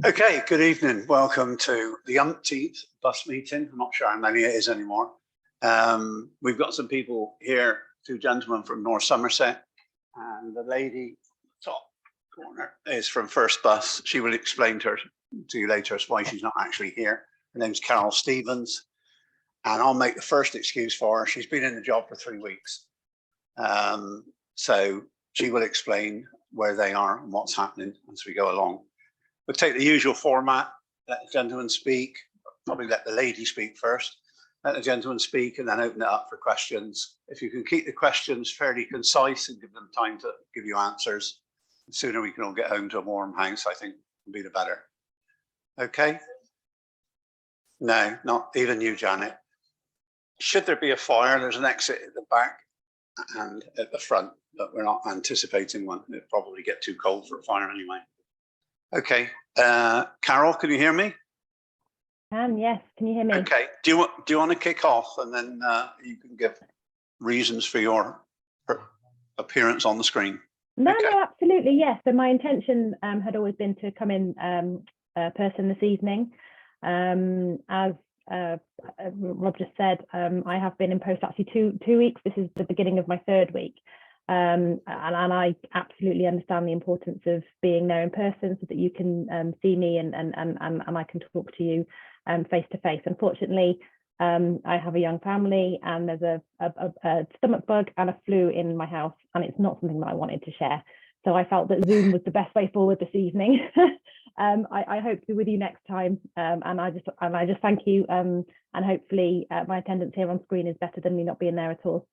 Okay, good evening. Welcome to the umpteenth bus meeting. I'm not sure how many it is anymore. We've got some people here, two gentlemen from North Somerset, and the lady top corner is from First Bus. She will explain to you later why she's not actually here. Her name's Carol Stevens, and I'll make the first excuse for her. She's been in the job for 3 weeks. So she will explain where they are and what's happening as we go along. We'll take the usual format, let the gentleman speak, probably let the lady speak first, let the gentleman speak and then open it up for questions. If you can keep the questions fairly concise and give them time to give you answers, the sooner we can all get home to a warm house, I think will be the better. Okay? No, not even you, Janet. Should there be a fire, there's an exit at the back and at the front, but we're not anticipating one. It'll probably get too cold for a fire anyway. Okay, Carol, can you hear me? Yes, can you hear me? Okay, do you want to kick off and then you can give reasons for your appearance on the screen? No, okay. No, absolutely, yes. So my intention had always been to come in person this evening. As Rob just said, I have been in post actually two weeks. This is the beginning of my 3rd week. And I absolutely understand the importance of being there in person so that you can see me and I can talk to you face to face. Unfortunately, I have a young family and there's a stomach bug and a flu in my house, and it's not something that I wanted to share. So I felt that Zoom was the best way forward this evening. I hope to be with you next time, and I just thank you, and hopefully my attendance here on screen is better than me not being there at all.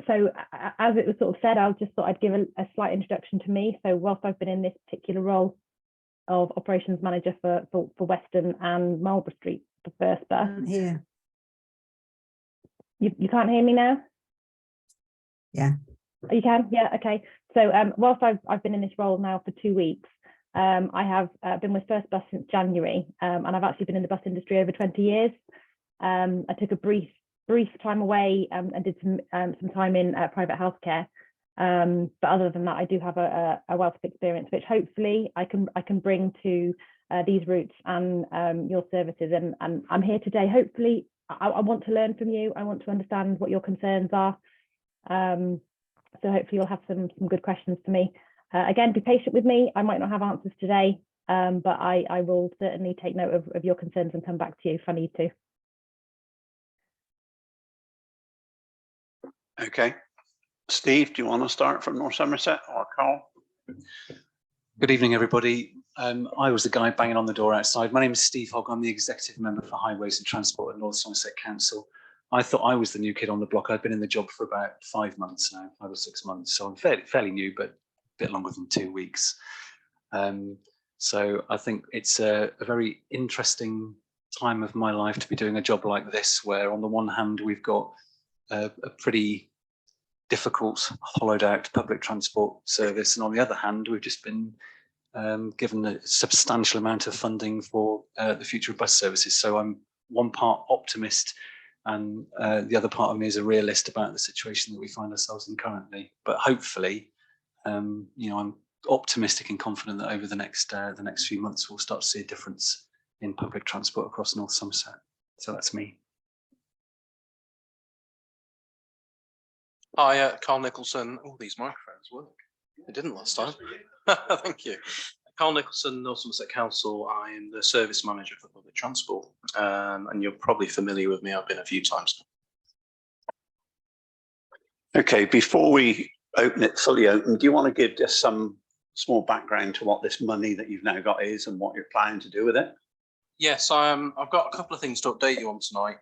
So as it was sort of said, I just thought I'd give a slight introduction to me. So whilst I've been in this particular role of operations manager for Western and Marlborough Street for First Bus. Here. You can't hear me now? Yeah. You can? Yeah, okay. So whilst I've been in this role now for 2 weeks, I have been with First Bus since January, and I've actually been in the bus industry over 20 years. I took a brief time away and did some time in private healthcare, but other than that, I do have a wealth of experience, which hopefully I can bring to these routes and your services. And I'm here today. Hopefully, I want to learn from you. I want to understand what your concerns are. So hopefully you'll have some good questions for me. Again, be patient with me. I might not have answers today, but I will certainly take note of your concerns and come back to you if I need to. Okay, Steve, do you want to start from North Somerset or Carl? Good evening, everybody. I was the guy banging on the door outside. My name is Steve Hogg. I'm the Executive Member for Highways and Transport at North Somerset Council. I thought I was the new kid on the block. I've been in the job for about 5 months now, 5 or 6 months. So I'm fairly new, but a bit longer than 2 weeks. So I think it's a very interesting time of my life to be doing a job like this, where on the one hand, we've got a pretty difficult, hollowed out public transport service, and on the other hand, we've just been given a substantial amount of funding for the future of bus services. So I'm one part optimist, and the other part of me is a realist about the situation that we find ourselves in currently. But hopefully, you know, I'm optimistic and confident that over the next few months we'll start to see a difference in public transport across North Somerset. So that's me. Hi, Carl Nicholson. Oh, these microphones work. They didn't last time. Thank you. Carl Nicholson, North Somerset Council. I am the service manager for public transport, and you're probably familiar with me. I've been a few times. Okay, before we open it fully open, do you want to give just some small background to what this money that you've now got is and what you're planning to do with it? Yes, I've got a couple of things to update you on tonight.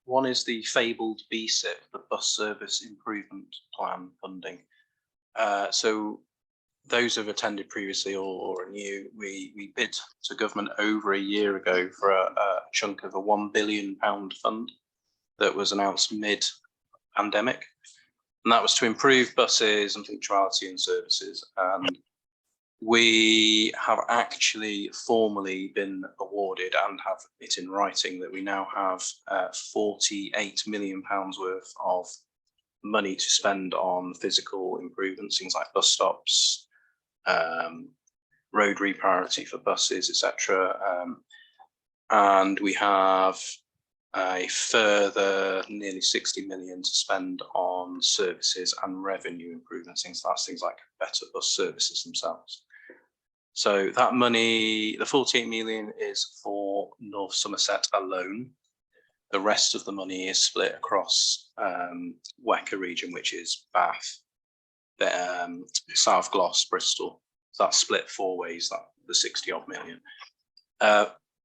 One is the fabled BSIP, the Bus Service Improvement Plan funding. So those who've attended previously or are new, we bid to government over a year ago for a chunk of a £1 billion fund that was announced mid-pandemic. And that was to improve buses and punctuality and services. And we have actually formally been awarded and have it in writing that we now have £48 million worth of money to spend on physical improvements, things like bus stops, road road repriority for buses, etc. And we have a further nearly 60 million to spend on services and revenue improvements. Things like better bus services themselves. So that money, the 48 million, is for North Somerset alone. The rest of the money is split across WECA region, which is Bath, South Gloss, Bristol. So that's split 4 ways, that the 60 odd million.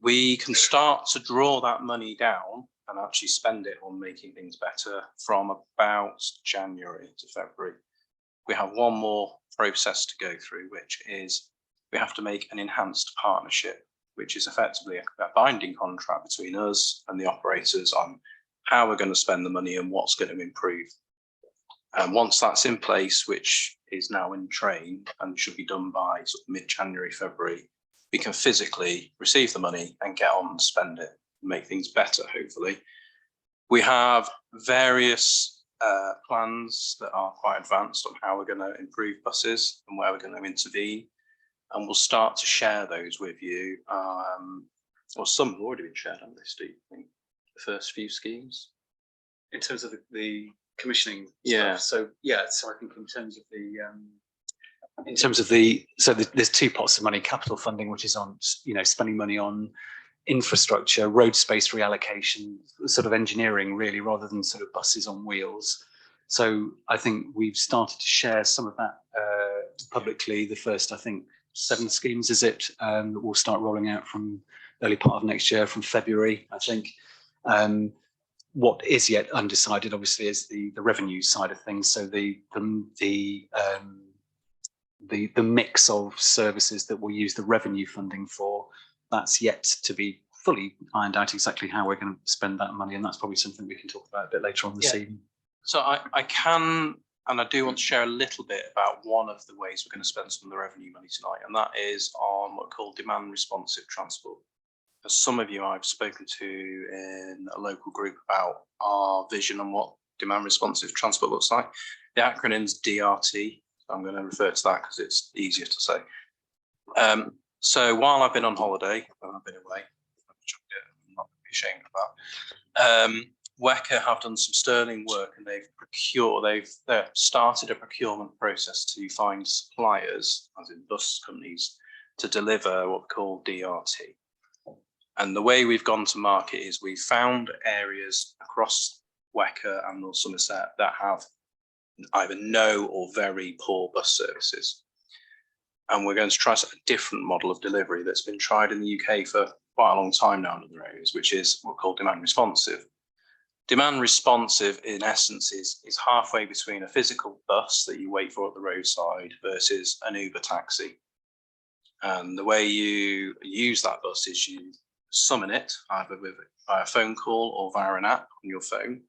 We can start to draw that money down and actually spend it on making things better from about January to February. We have one more process to go through, which is we have to make an enhanced partnership, which is effectively a binding contract between us and the operators on how we're going to spend the money and what's going to improve. And once that's in place, which is now in train and should be done by sort of mid-January, February, we can physically receive the money and get on and spend it, make things better, hopefully. We have various plans that are quite advanced on how we're going to improve buses and where we're going to intervene. And we'll start to share those with you. Or some have already been shared, haven't they, Steve? I think the first few schemes. In terms of the commissioning Yeah. stuff. So yeah, so I think in terms of there's 2 pots of money: capital funding, which is on, you know, spending money on infrastructure, road space reallocation, sort of engineering really, rather than sort of buses on wheels. So I think we've started to share some of that publicly. The first, I think, 7 schemes, is it, that will start rolling out from early part of next year, from February, I think. What is yet undecided, obviously, is the revenue side of things. So the mix of services that we'll use the revenue funding for, that's yet to be fully ironed out exactly how we're going to spend that money, and that's probably something we can talk about a bit later on this evening. So I can, and I do want to share a little bit about one of the ways we're going to spend some of the revenue money tonight, and that is on what we call demand responsive transport. As some of you I've spoken to in a local group about our vision on what demand responsive transport looks like. The acronym's DRT. I'm going to refer to that because it's easier to say. So while I've been on holiday, when I've been away, I'm not ashamed of that. WECA have done some sterling work, and they've started a procurement process to find suppliers, as in bus companies, to deliver what we call DRT. And the way we've gone to market is we've found areas across WECA and North Somerset that have either no or very poor bus services. And we're going to try a different model of delivery that's been tried in the UK for quite a long time now in other areas, which is what we call demand responsive. Demand responsive, in essence, is halfway between a physical bus that you wait for at the roadside versus an Uber taxi. And the way you use that bus is you summon it either via a phone call or via an app on your phone.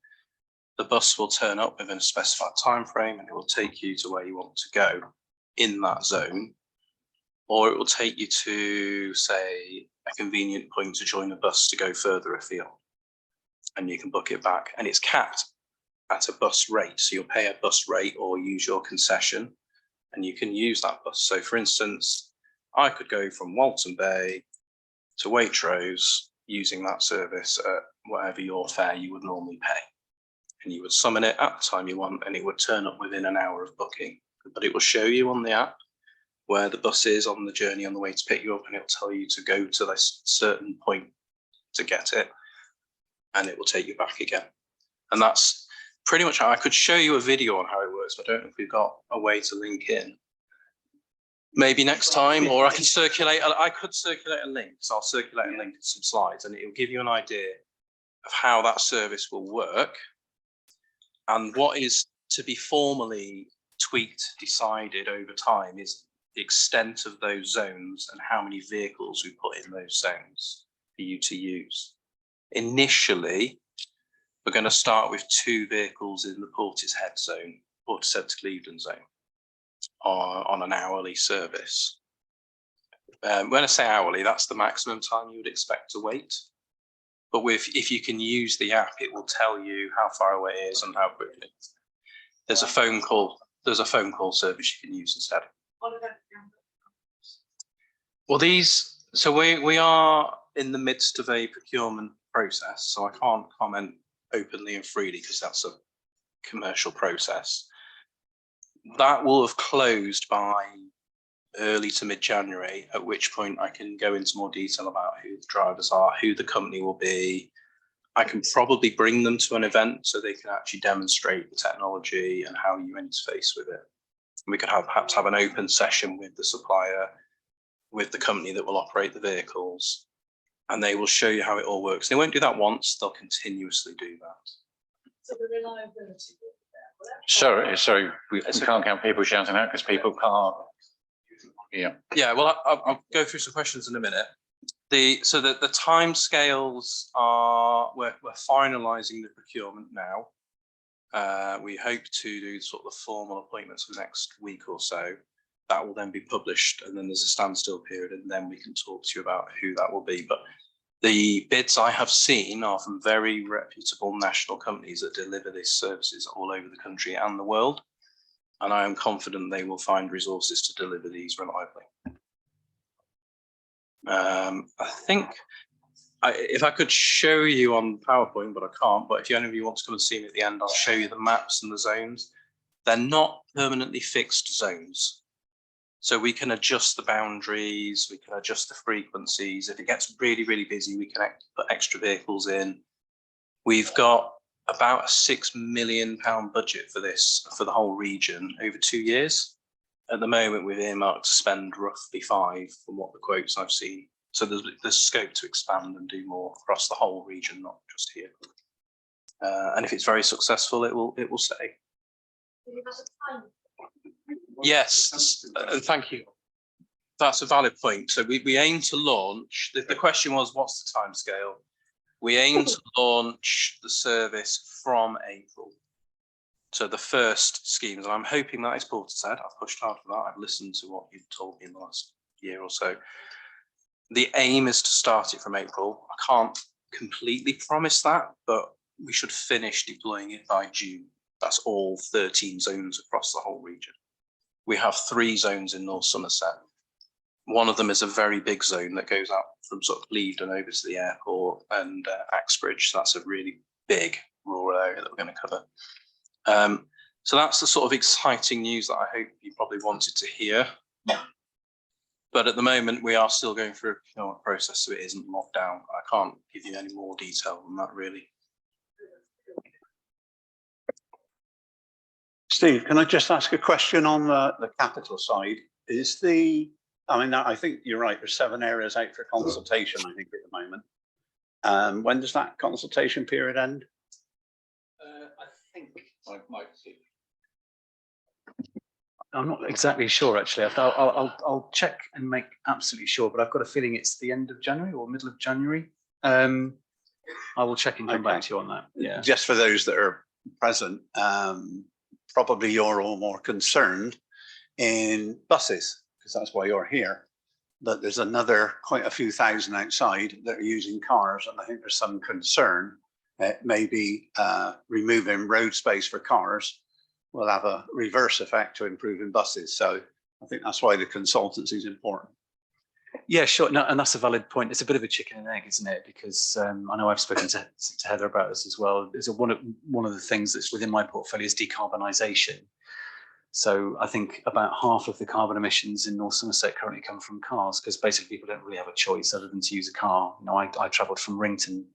The bus will turn up within a specified time frame, and it will take you to where you want to go in that zone, or it will take you to, say, a convenient point to join a bus to go further afield, and you can book it back. And it's capped at a bus rate, so you'll pay a bus rate or use your concession, and you can use that bus. So for instance, I could go from Walton Bay to Waitrose using that service at whatever your fare you would normally pay. And you would summon it at the time you want, and it would turn up within an hour of booking. But it will show you on the app where the bus is on the journey on the way to pick you up, and it'll tell you to go to this certain point to get it, and it will take you back again. And that's pretty much how I could show you a video on how it works, but I don't know if we've got a way to link in. Maybe next time, or I could circulate a link. So I'll circulate a link to some slides, and it will give you an idea of how that service will work. And what is to be formally tweaked, decided over time, is the extent of those zones and how many vehicles we put in those zones for you to use. Initially, we're going to start with 2 vehicles in the Portishead zone, Portishead to Clevedon zone, on an hourly service. When I say hourly, that's the maximum time you would expect to wait. But if you can use the app, it will tell you how far away it is and how quickly. There's a phone call service you can use instead. Well, so we are in the midst of a procurement process, so I can't comment openly and freely because that's a commercial process. That will have closed by early to mid-January, at which point I can go into more detail about who the drivers are, who the company will be. I can probably bring them to an event so they can actually demonstrate the technology and how you interface with it. We could perhaps have an open session with the supplier, with the company that will operate the vehicles, and they will show you how it all works. They won't do that once, they'll continuously do that. So the reliability. Sorry, we can't count people shouting out because people can't. Yeah. Yeah, well, I'll go through some questions in a minute. So the timescales are, we're finalising the procurement now. We hope to do sort of the formal appointments for the next week or so. That will then be published, and then there's a standstill period, and then we can talk to you about who that will be. But the bids I have seen are from very reputable national companies that deliver these services all over the country and the world. And I am confident they will find resources to deliver these reliably. I think if I could show you on PowerPoint, but I can't, but if any of you want to come and see me at the end, I'll show you the maps and the zones. They're not permanently fixed zones. So we can adjust the boundaries, we can adjust the frequencies. If it gets really, really busy, we can put extra vehicles in. We've got about a £6 million budget for this, for the whole region over 2 years. At the moment, we've earmarked to spend roughly 5 from what the quotes I've seen. So there's scope to expand and do more across the whole region, not just here. And if it's very successful, it will stay. Yes, thank you. That's a valid point. So we aim to launch, the question was, what's the timescale? We aim to launch the service from April. So the first schemes, and I'm hoping that is Portishead. I've pushed hard for that. I've listened to what you've told me in the last year or so. The aim is to start it from April. I can't completely promise that, but we should finish deploying it by June. That's all 13 zones across the whole region. We have 3 zones in North Somerset. One of them is a very big zone that goes out from sort of Levedon over to the airport and Axbridge. So that's a really big rural area that we're going to cover. So that's the sort of exciting news that I hope you probably wanted to hear. But at the moment, we are still going through a procurement process, so it isn't locked down. I can't give you any more detail than that, really. Steve, can I just ask a question on the capital side? I think you're right, there's 7 areas out for consultation, I think, at the moment. When does that consultation period end? I think I'm not exactly sure, actually. I'll check and make absolutely sure, but I've got a feeling it's the end of January or middle of January. I will check and come back to you on that. Yeah. Just for those that are present, probably you're all more concerned in buses, because that's why you're here. But there's another quite a few thousand outside that are using cars, and I think there's some concern that maybe removing road space for cars will have a reverse effect to improving buses. So I think that's why the consultancy is important. Yeah, sure. No, and that's a valid point. It's a bit of a chicken and egg, isn't it? Because I know I've spoken to Heather about this as well. There's one of the things that's within my portfolio is decarbonisation. So I think about half of the carbon emissions in North Somerset currently come from cars, because basically people don't really have a choice other than to use a car. You know, I travelled from Rington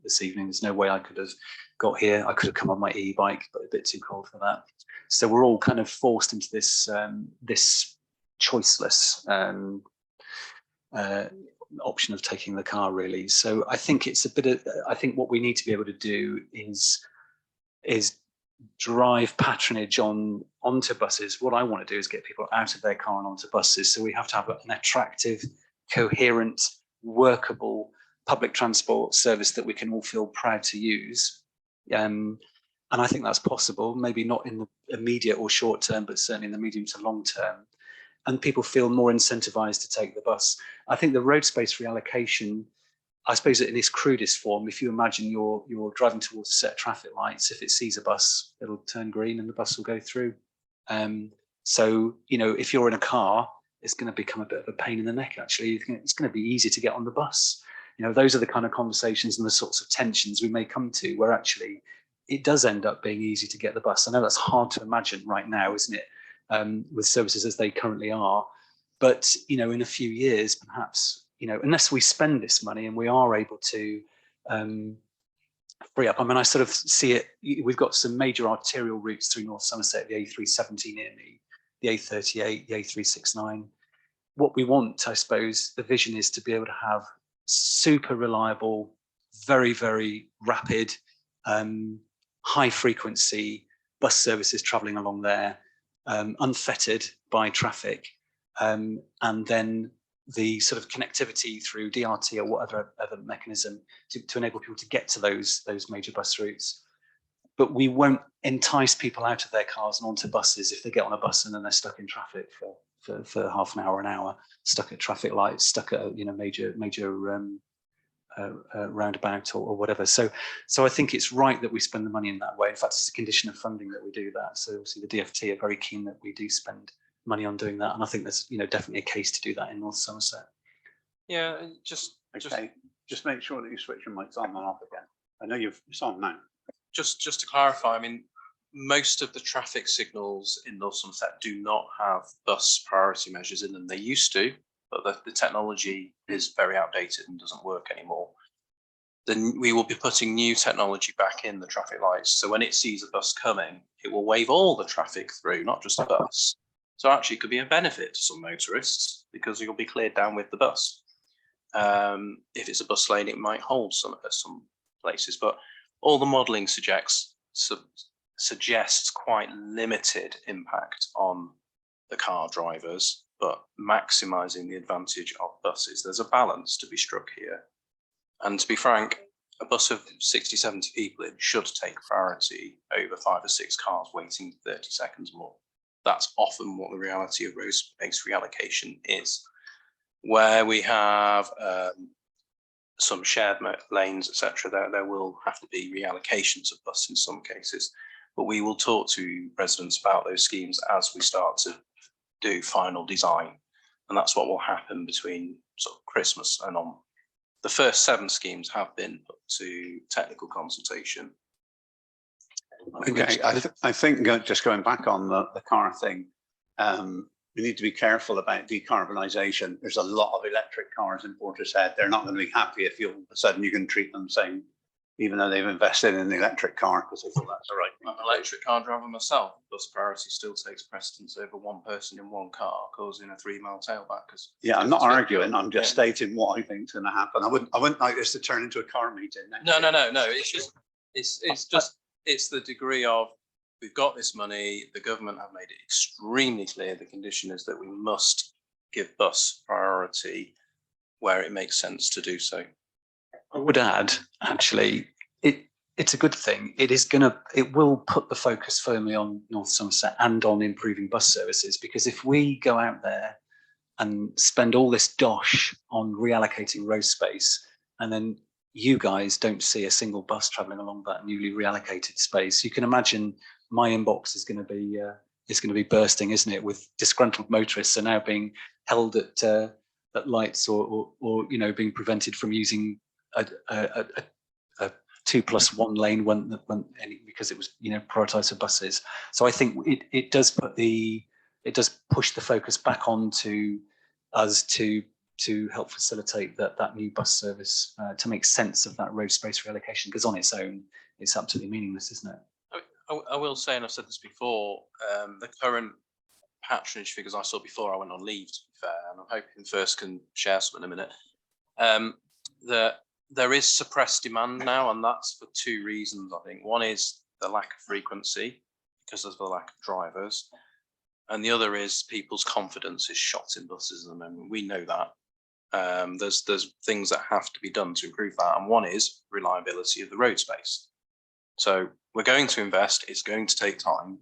this evening. There's no way I could have got here. I could have come on my e-bike, but a bit too cold for that. So we're all kind of forced into this this choiceless option of taking the car, really. So I think it's a bit of, I think what we need to be able to do is drive patronage onto buses. What I want to do is get people out of their car and onto buses. So we have to have an attractive, coherent, workable public transport service that we can all feel proud to use. And I think that's possible, maybe not in the immediate or short term, but certainly in the medium to long term. And people feel more incentivized to take the bus. I think the road space reallocation, I suppose in its crudest form, if you imagine you're driving towards a set of traffic lights, if it sees a bus, it'll turn green and the bus will go through. So, you know, if you're in a car, is going to become a bit of a pain in the neck. Actually, it's going to be easy to get on the bus. You know, those are the kind of conversations and the sorts of tensions we may come to, where actually it does end up being easy to get the bus. I know that's hard to imagine right now, isn't it, with services as they currently are. But, you know, in a few years, perhaps, you know, unless we spend this money and we are able to free up. I mean, I sort of see it. We've got some major arterial routes through North Somerset, the A370 near me, the A38, the A369. What we want, I suppose, the vision is to be able to have super reliable, very, very rapid, high frequency bus services travelling along there, unfettered by traffic, and then the sort of connectivity through DRT or whatever other mechanism to enable people to get to those major bus routes. But we won't entice people out of their cars and onto buses if they get on a bus and then they're stuck in traffic for half an hour, stuck at traffic lights, stuck at a major roundabout or whatever. So I think it's right that we spend the money in that way. In fact, it's a condition of funding that we do that. So obviously the DfT are very keen that we do spend money on doing that, and I think there's definitely a case to do that in North Somerset. Yeah, just make sure that you switch your mics on and off again. I know it's on now. just to clarify, I mean, most of the traffic signals in North Somerset do not have bus priority measures in them. They used to, but the technology is very outdated and doesn't work anymore. Then we will be putting new technology back in the traffic lights. So when it sees a bus coming, it will wave all the traffic through, not just a bus. So actually it could be a benefit to some motorists because you'll be cleared down with the bus. If it's a bus lane, it might hold some places, but all the modelling suggests quite limited impact on the car drivers, but maximising the advantage of buses. There's a balance to be struck here. And to be frank, a bus of 60, 70 people in should take priority over 5 or 6 cars waiting 30 seconds more. That's often what the reality of road space reallocation is. Where we have some shared lanes, etc., there will have to be reallocations of bus in some cases. But we will talk to residents about those schemes as we start to do final design. And that's what will happen between sort of Christmas and on. The first 7 schemes have been put to technical consultation. Okay, I think just going back on the car thing, we need to be careful about decarbonisation. There's a lot of electric cars in Portishead. They're not going to be happy if all of a sudden you can treat them same, even though they've invested in the electric car because they thought that's the right thing. I'm an electric car driver myself. Bus priority still takes precedence over one person in one car, causing a 3-mile tailback. Yeah, I'm not arguing. I'm just stating what I think is going to happen. I wouldn't like this to turn into a car meeting. No. It's the degree of, we've got this money. The government have made it extremely clear. The condition is that we must give bus priority where it makes sense to do so. I would add, actually, it's a good thing. It will put the focus firmly on North Somerset and on improving bus services, because if we go out there and spend all this dosh on reallocating road space, and then you guys don't see a single bus travelling along that newly reallocated space, you can imagine my inbox is going to be bursting, isn't it? With disgruntled motorists are now being held at lights, or being prevented from using a 2+1 lane because it was prioritised for buses. So I think it does push the focus back onto us to help facilitate that new bus service, to make sense of that road space reallocation, because on its own it's absolutely meaningless, isn't it? I will say, and I've said this before, the current patronage figures I saw before I went on leave, to be fair, and I'm hoping First can share some in a minute, that there is suppressed demand now, and that's for 2 reasons, I think. One is the lack of frequency because of the lack of drivers, and the other is people's confidence is shot in buses at the moment. We know that. There's things that have to be done to improve that, and one is reliability of the road space. So we're going to invest. It's going to take time,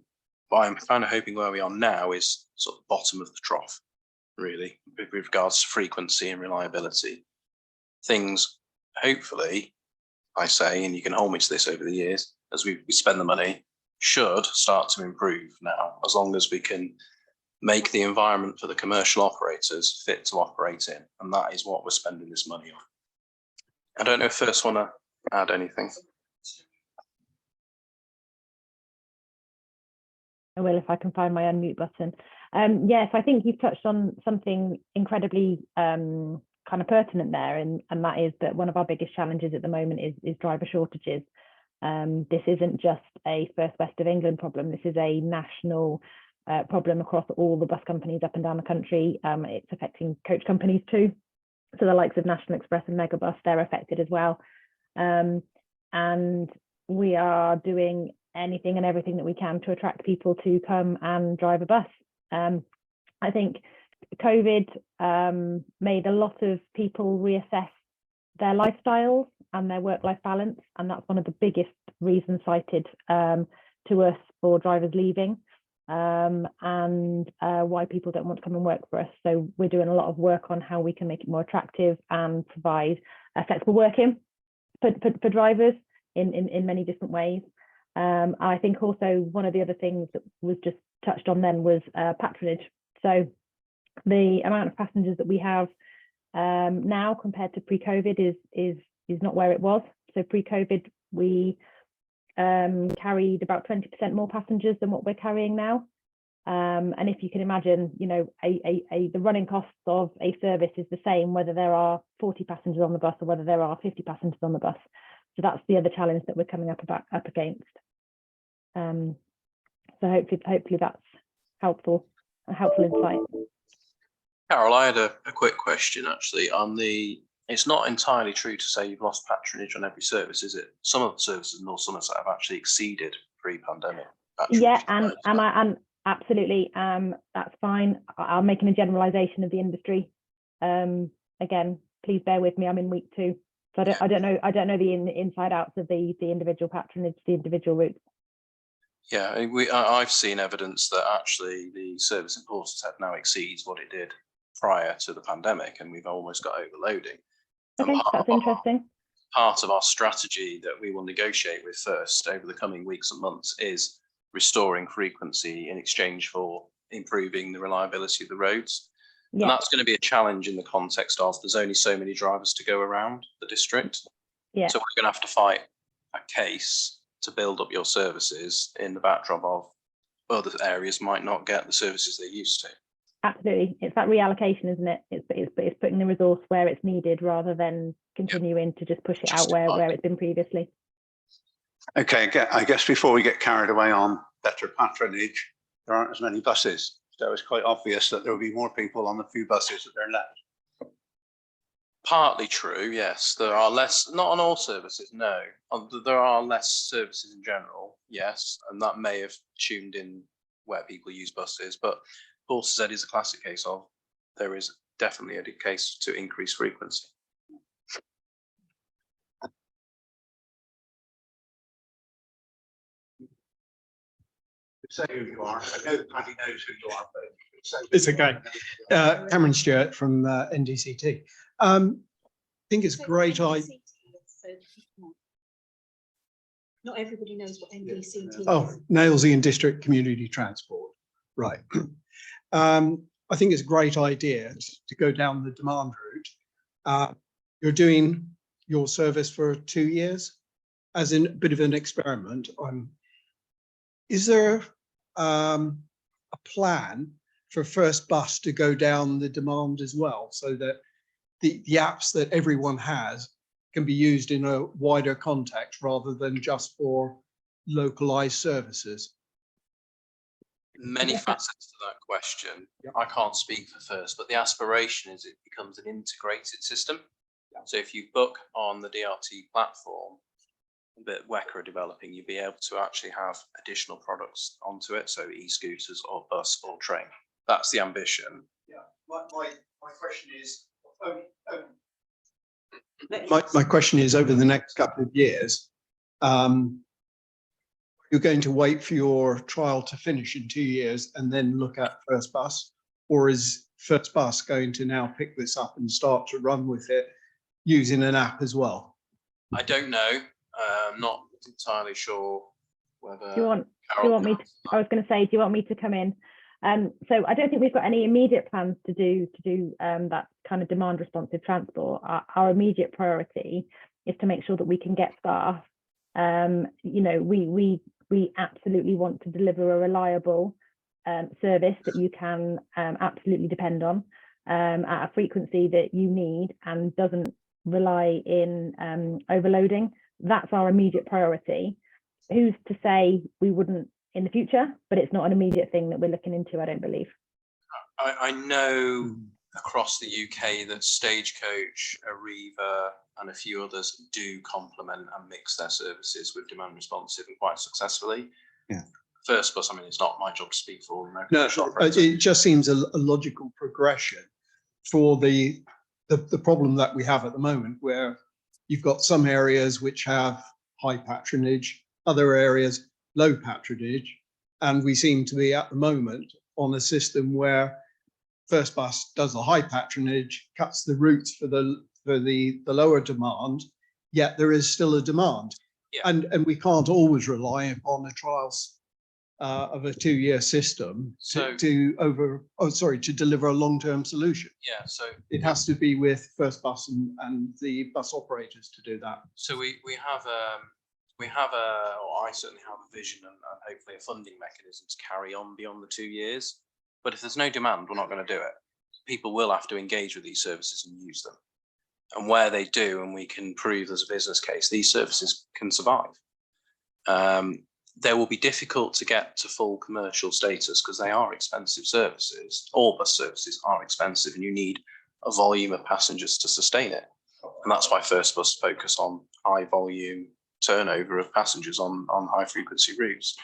but I'm kind of hoping where we are now is sort of bottom of the trough, really, with regards to frequency and reliability. Things, hopefully, I say, and you can hold me to this over the years, as we spend the money, should start to improve now, as long as we can make the environment for the commercial operators fit to operate in. And that is what we're spending this money on. I don't know if First want to add anything. I will if I can find my unmute button. Yes, I think you've touched on something incredibly kind of pertinent there, and that is that one of our biggest challenges at the moment is driver shortages. This isn't just a First West of England problem. This is a national problem across all the bus companies up and down the country. It's affecting coach companies too. So the likes of National Express and Megabus, they're affected as well. And we are doing anything and everything that we can to attract people to come and drive a bus. I think COVID made a lot of people reassess their lifestyles and their work-life balance, and that's one of the biggest reasons cited to us for drivers leaving, and why people don't want to come and work for us. So we're doing a lot of work on how we can make it more attractive and provide flexible working for drivers in many different ways. I think also one of the other things that was just touched on then was patronage. So the amount of passengers that we have now compared to pre-COVID is not where it was. So pre-COVID we carried about 20% more passengers than what we're carrying now. And if you can imagine, you know, the running costs of a service is the same whether there are 40 passengers on the bus or whether there are 50 passengers on the bus. So that's the other challenge that we're coming up against. So hopefully that's a helpful insight. Carol, I had a quick question actually on it's not entirely true to say you've lost patronage on every service, is it? Some of the services in North Somerset have actually exceeded pre-pandemic patronage. Yeah, and absolutely, that's fine. I'm making a generalisation of the industry. Again, please bear with me. I'm in week 2, so I don't know the inside outs of the individual patronage, the individual routes. Yeah, I've seen evidence that actually the service in Portishead now exceeds what it did prior to the pandemic, and we've almost got overloading. Okay, that's interesting. Part of our strategy that we will negotiate with First over the coming weeks and months is restoring frequency in exchange for improving the reliability of the roads. Yeah. And that's going to be a challenge in the context of there's only so many drivers to go around the district. Yeah. So we're going to have to fight a case to build up your services in the backdrop of other areas might not get the services they're used to. Absolutely. It's that reallocation, isn't it? It's putting the resource where it's needed rather than continuing to just push it out where it's been previously. Okay, I guess before we get carried away on better patronage, there aren't as many buses. So it's quite obvious that there will be more people on the few buses that are left. Partly true, yes. There are less, not on all services, no. There are less services in general, yes. And that may have tuned in where people use buses, but Portishead is a classic case of there is definitely a case to increase frequency. Say who you are. I know Paddy knows who you are, but it's okay. Cameron Stewart from NDCT. I think it's great. Not everybody knows what NDCT is. Oh, Nailsea and District Community Transport. Right. I think it's a great idea to go down the demand route. You're doing your service for 2 years as a bit of an experiment. Is there a plan for First Bus to go down the demand as well, so that the apps that everyone has can be used in a wider context rather than just for localized services? Many facets to that question. Yep. I can't speak for First, but the aspiration is it becomes an integrated system. Yep. So if you book on the DRT platform that WECA are developing, you'll be able to actually have additional products onto it. So e-scooters or bus or train. That's the ambition. Yeah. My question is, my question is, over the next couple of years, you're going to wait for your trial to finish in 2 years and then look at First Bus, or is First Bus going to now pick this up and start to run with it using an app as well? I don't know. I'm not entirely sure whether. Do you want me to, I was going to say, do you want me to come in? So I don't think we've got any immediate plans to do that kind of demand responsive transport. Our immediate priority is to make sure that we can get staff. You know, we absolutely want to deliver a reliable service that you can absolutely depend on at a frequency that you need and doesn't rely in overloading. That's our immediate priority. Who's to say we wouldn't in the future, but it's not an immediate thing that we're looking into, I don't believe. I know across the UK that Stagecoach, Arriva and a few others do complement and mix their services with demand responsive and quite successfully. Yeah. First Bus, I mean, it's not my job to speak for them. No, it just seems a logical progression for the problem that we have at the moment, where you've got some areas which have high patronage, other areas low patronage, and we seem to be at the moment on a system where First Bus does the high patronage, cuts the routes for the lower demand, yet there is still a demand. Yeah. And we can't always rely upon a trials of a 2-year system So- to deliver a long-term solution. Yeah, so It has to be with First Bus and the bus operators to do that. so we have or I certainly have a vision and hopefully a funding mechanism to carry on beyond the 2 years. But if there's no demand, we're not going to do it. People will have to engage with these services and use them. And where they do, and we can prove there's a business case, these services can survive. They will be difficult to get to full commercial status because they are expensive services. All bus services are expensive and you need a volume of passengers to sustain it. And that's why First Bus focus on high volume turnover of passengers on high frequency routes.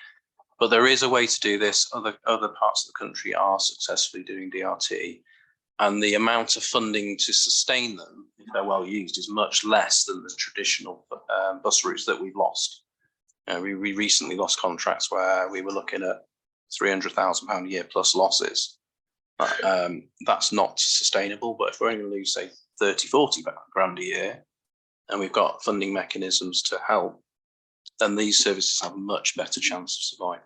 But there is a way to do this. Other parts of the country are successfully doing DRT, and the amount of funding to sustain them, if they're well used, is much less than the traditional bus routes that we've lost. We recently lost contracts where we were looking at £300,000 a year plus losses. That's not sustainable, but if we're only going to lose, say, 30-40 grand a year, and we've got funding mechanisms to help, then these services have a much better chance of survival.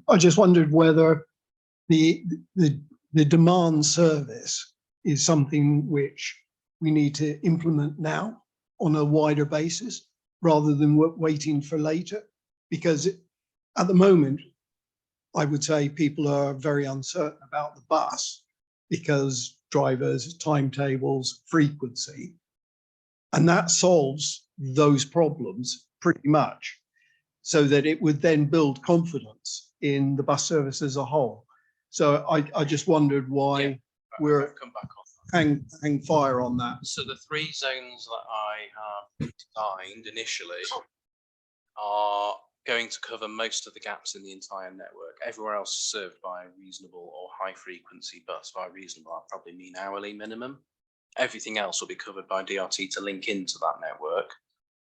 I just wondered whether the demand service is something which we need to implement now on a wider basis rather than waiting for later, because at the moment I would say people are very uncertain about the bus because drivers, timetables, frequency, and that solves those problems pretty much, so that it would then build confidence in the bus service as a whole. So I just wondered why we're come back on hang fire on that. So the 3 zones that I have designed initially are going to cover most of the gaps in the entire network. Everywhere else is served by a reasonable or high frequency bus. By reasonable, I probably mean hourly minimum. Everything else will be covered by DRT to link into that network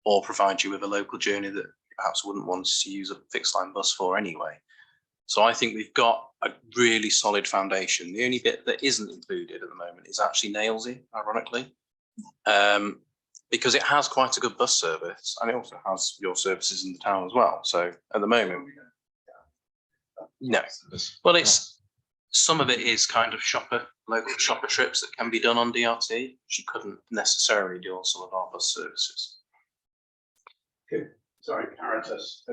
or provide you with a local journey that perhaps wouldn't want to use a fixed line bus for anyway. So I think we've got a really solid foundation. The only bit that isn't included at the moment is actually Nailsea, ironically, because it has quite a good bus service and it also has your services in the town as well. So at the moment, no. Well, it's some of it is kind of local shopper trips that can be done on DRT, which you couldn't necessarily do on some of our bus services. Sorry, Caritas.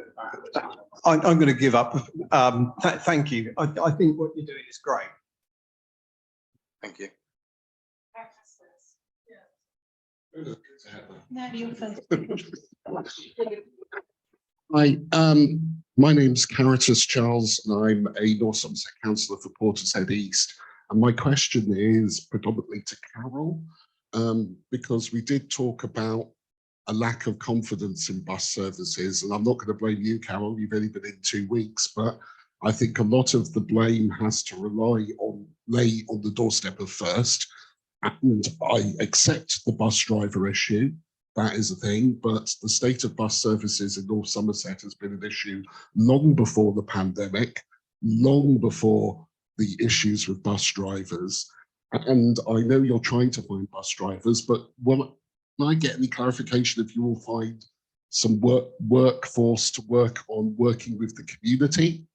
I'm going to give up. Thank you. I think what you're doing is great. Thank you. No, you're first. Hi, my name's Caritas Charles, and I'm a North Somerset councillor for Portishead East. And my question is predominantly to Carol, because we did talk about a lack of confidence in bus services. And I'm not going to blame you, Carol, you've only been in 2 weeks, but I think a lot of the blame has to lay on the doorstep of First. And I accept the bus driver issue. That is a thing, but the state of bus services in North Somerset has been an issue long before the pandemic, long before the issues with bus drivers. And I know you're trying to find bus drivers, but can I get any clarification if you will find some workforce to work on working with the community,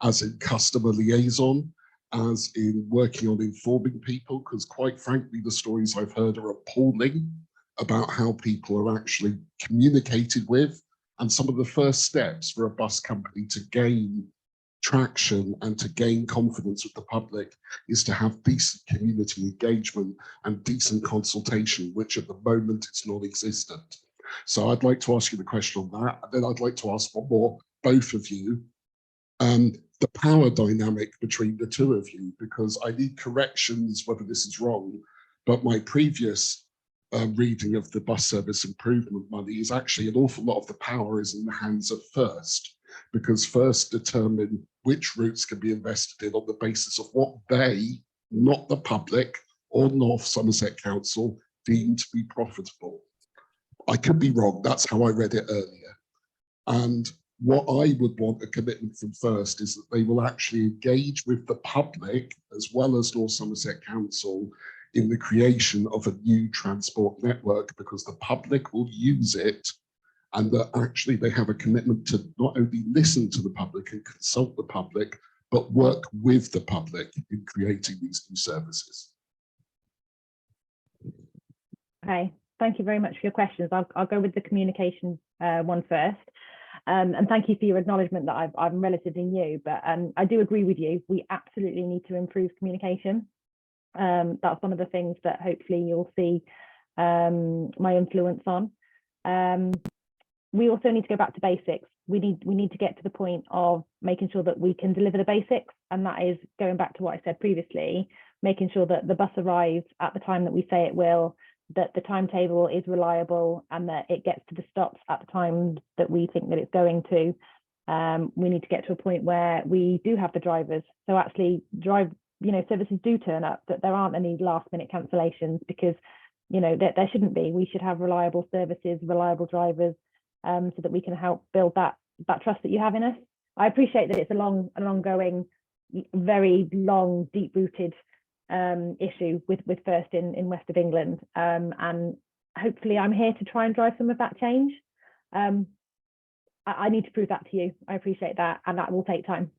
as in customer liaison, as in working on informing people, because quite frankly, the stories I've heard are appalling about how people are actually communicated with. And some of the first steps for a bus company to gain traction and to gain confidence with the public is to have decent community engagement and decent consultation, which at the moment is non-existent. So I'd like to ask you the question on that. And then I'd like to ask one more, both of you, the power dynamic between the two of you, because I need corrections whether this is wrong, but my previous reading of the bus service improvement money is actually an awful lot of the power is in the hands of First, because First determine which routes can be invested in on the basis of what they, not the public or North Somerset Council, deem to be profitable. I could be wrong, that's how I read it earlier. And what I would want a commitment from First is that they will actually engage with the public as well as North Somerset Council in the creation of a new transport network, because the public will use it, and that actually they have a commitment to not only listen to the public and consult the public, but work with the public in creating these new services. Okay, thank you very much for your questions. I'll go with the communication one first. And thank you for your acknowledgement that I'm relatively new, but I do agree with you. We absolutely need to improve communication. That's one of the things that hopefully you'll see my influence on. We also need to go back to basics. We need to get to the point of making sure that we can deliver the basics, and that is going back to what I said previously, making sure that the bus arrives at the time that we say it will, that the timetable is reliable, and that it gets to the stops at the time that we think that it's going to. We need to get to a point where we do have the drivers. So actually services do turn up, that there aren't any last minute cancellations, because, there shouldn't be. We should have reliable services, reliable drivers, so that we can help build that trust that you have in us. I appreciate that it's an ongoing, very long, deep-rooted issue with First in West of England, and hopefully I'm here to try and drive some of that change. I need to prove that to you. I appreciate that, and that will take time.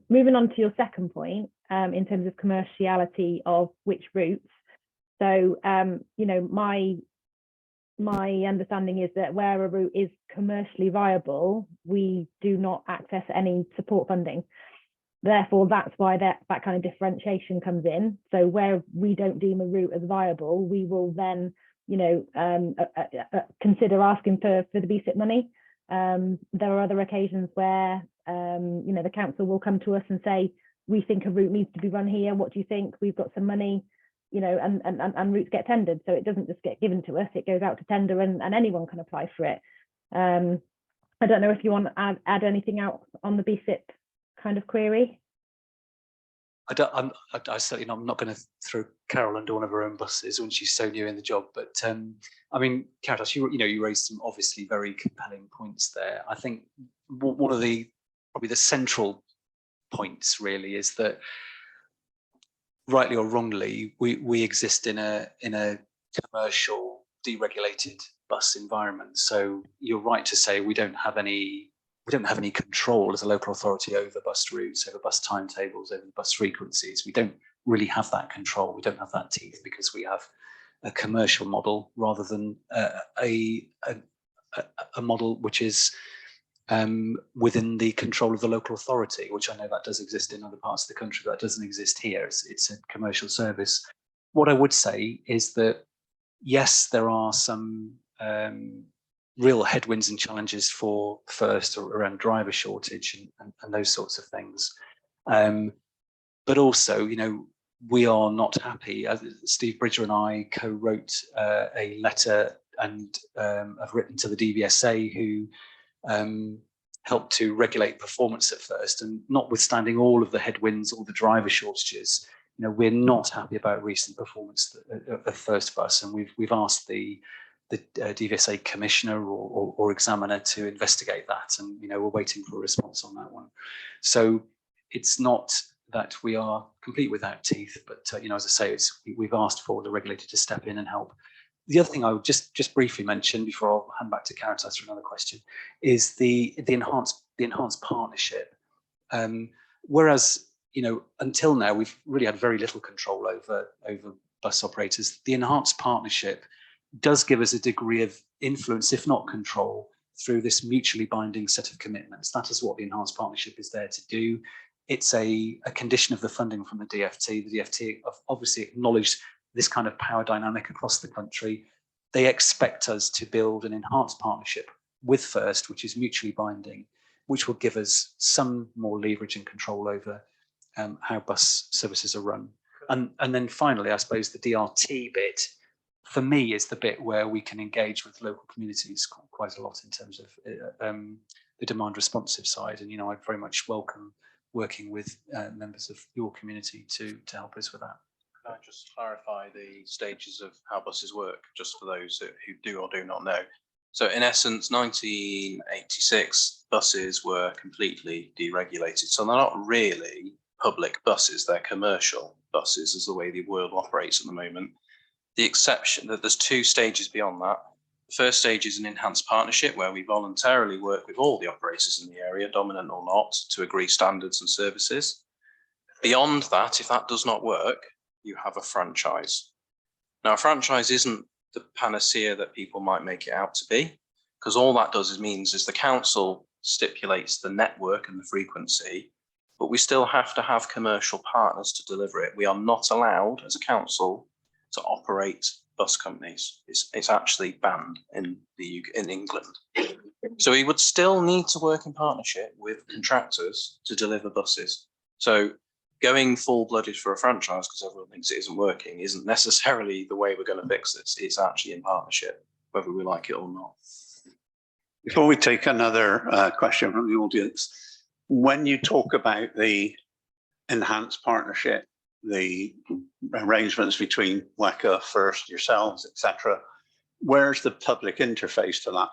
Moving on to your second point, in terms of commerciality of which routes. So, my understanding is that where a route is commercially viable, we do not access any support funding. Therefore, that's why that kind of differentiation comes in. So where we don't deem a route as viable, we will then, consider asking for the BSIP money. There are other occasions where, the council will come to us and say, we think a route needs to be run here. What do you think? We've got some money, and routes get tendered. So it doesn't just get given to us, it goes out to tender, and anyone can apply for it. I don't know if you want to add anything out on the BSIP kind of query. I'm certainly not, I'm not going to throw Carol under one of her own buses when she's so new in the job. But I mean, Caritas, you raised some obviously very compelling points there. I think one of the probably the central points really is that, rightly or wrongly, we exist in a commercial, deregulated bus environment. So you're right to say we don't have any control as a local authority over bus routes, over bus timetables, over bus frequencies. We don't really have that control. We don't have that teeth because we have a commercial model rather than a model which is within the control of the local authority, which I know that does exist in other parts of the country, but that doesn't exist here. It's a commercial service. What I would say is that, yes, there are some real headwinds and challenges for First around driver shortage and those sorts of things. But also, we are not happy. Steve Bridger and I co-wrote a letter and have written to the DVSA, who helped to regulate performance at First, and notwithstanding all of the headwinds, all the driver shortages, we're not happy about recent performance of First Bus, and we've asked the DVSA commissioner or examiner to investigate that, and we're waiting for a response on that one. So it's not that we are complete without teeth, but as I say, we've asked for the regulator to step in and help The other thing I would just briefly mention before I'll hand back to Caritas for another question is the enhanced partnership. Whereas, you know, until now we've really had very little control over bus operators. The enhanced partnership does give us a degree of influence, if not control, through this mutually binding set of commitments. That is what the enhanced partnership is there to do. It's a condition of the funding from the DFT. The DFT have obviously acknowledged this kind of power dynamic across the country. They expect us to build an enhanced partnership with First, which is mutually binding, which will give us some more leverage and control over how bus services are run. And then finally, I suppose the DRT bit, for me, is the bit where we can engage with local communities quite a lot in terms of the demand responsive side. And, you know, I very much welcome working with members of your community to help us with that. Can I just clarify the stages of how buses work, just for those who do or do not know? So in essence, 1986, buses were completely deregulated. So they're not really public buses, they're commercial buses, is the way the world operates at the moment. The exception that there's 2 stages beyond that. The first stage is an enhanced partnership where we voluntarily work with all the operators in the area, dominant or not, to agree standards and services. Beyond that, if that does not work, you have a franchise. Now, a franchise isn't the panacea that people might make it out to be, because all that means is the council stipulates the network and the frequency, but we still have to have commercial partners to deliver it. We are not allowed as a council to operate bus companies. It's actually banned in the UK, in England. So we would still need to work in partnership with contractors to deliver buses. So going full-blooded for a franchise because everyone thinks it isn't working isn't necessarily the way we're going to fix this. It's actually in partnership, whether we like it or not. Before we take another question from the audience, when you talk about the enhanced partnership, the arrangements between WECA, First, yourselves, etc., where's the public interface to that?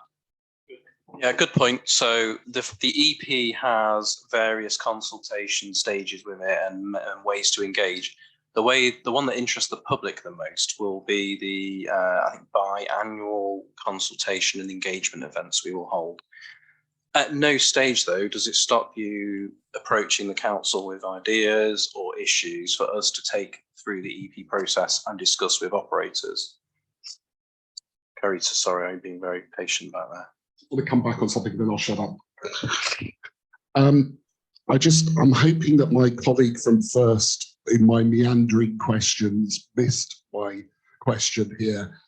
Yeah, good point. So the EP has various consultation stages with it and ways to engage. The one that interests the public the most will be the I think biannual consultation and engagement events we will hold. At no stage, though, does it stop you approaching the council with ideas or issues for us to take through the EP process and discuss with operators. Carita, sorry, I'm being very patient about that. I want to come back on something, then I'll shut up. I'm hoping that my colleague from First, in my meandering questions, missed my question here.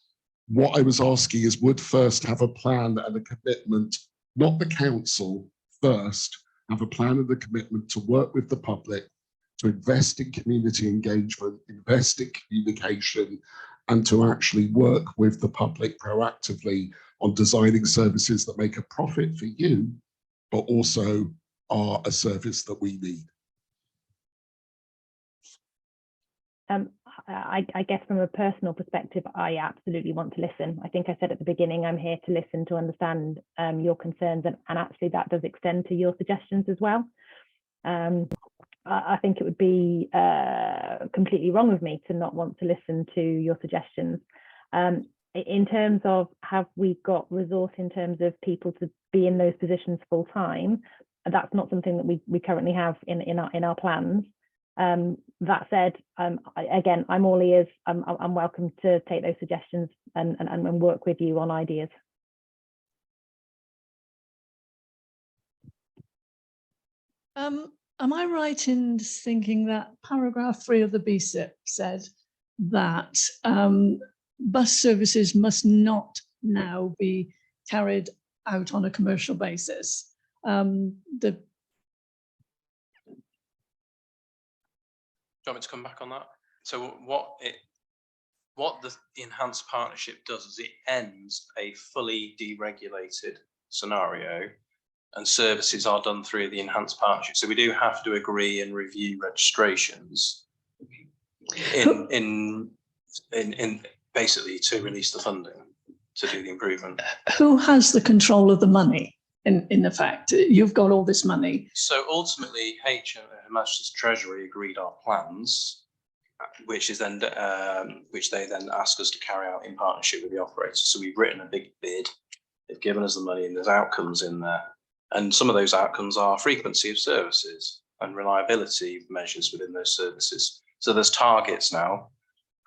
What I was asking is, would First have a plan and a commitment, not the council, First have a plan and a commitment to work with the public, to invest in community engagement, invest in communication, and to actually work with the public proactively on designing services that make a profit for you, but also are a service that we need? I guess from a personal perspective, I absolutely want to listen. I think I said at the beginning, I'm here to listen, to understand your concerns, and actually that does extend to your suggestions as well. I think it would be completely wrong of me to not want to listen to your suggestions. In terms of, have we got resource in terms of people to be in those positions full time? That's not something that we currently have in our plans. That said, again, I'm all ears. I'm welcome to take those suggestions and work with you on ideas. Am I right in thinking that paragraph 3 of the BSIP said that bus services must not now be carried out on a commercial basis? Do you want me to come back on that? So what the enhanced partnership does is it ends a fully deregulated scenario, and services are done through the enhanced partnership. So we do have to agree and review registrations in basically to release the funding to do the improvement. Who has the control of the money? In effect, you've got all this money. So ultimately, Her Majesty's Treasury agreed our plans, which is then which they then ask us to carry out in partnership with the operator. So we've written a big bid. They've given us the money, and there's outcomes in there. And some of those outcomes are frequency of services and reliability measures within those services. So there's targets now.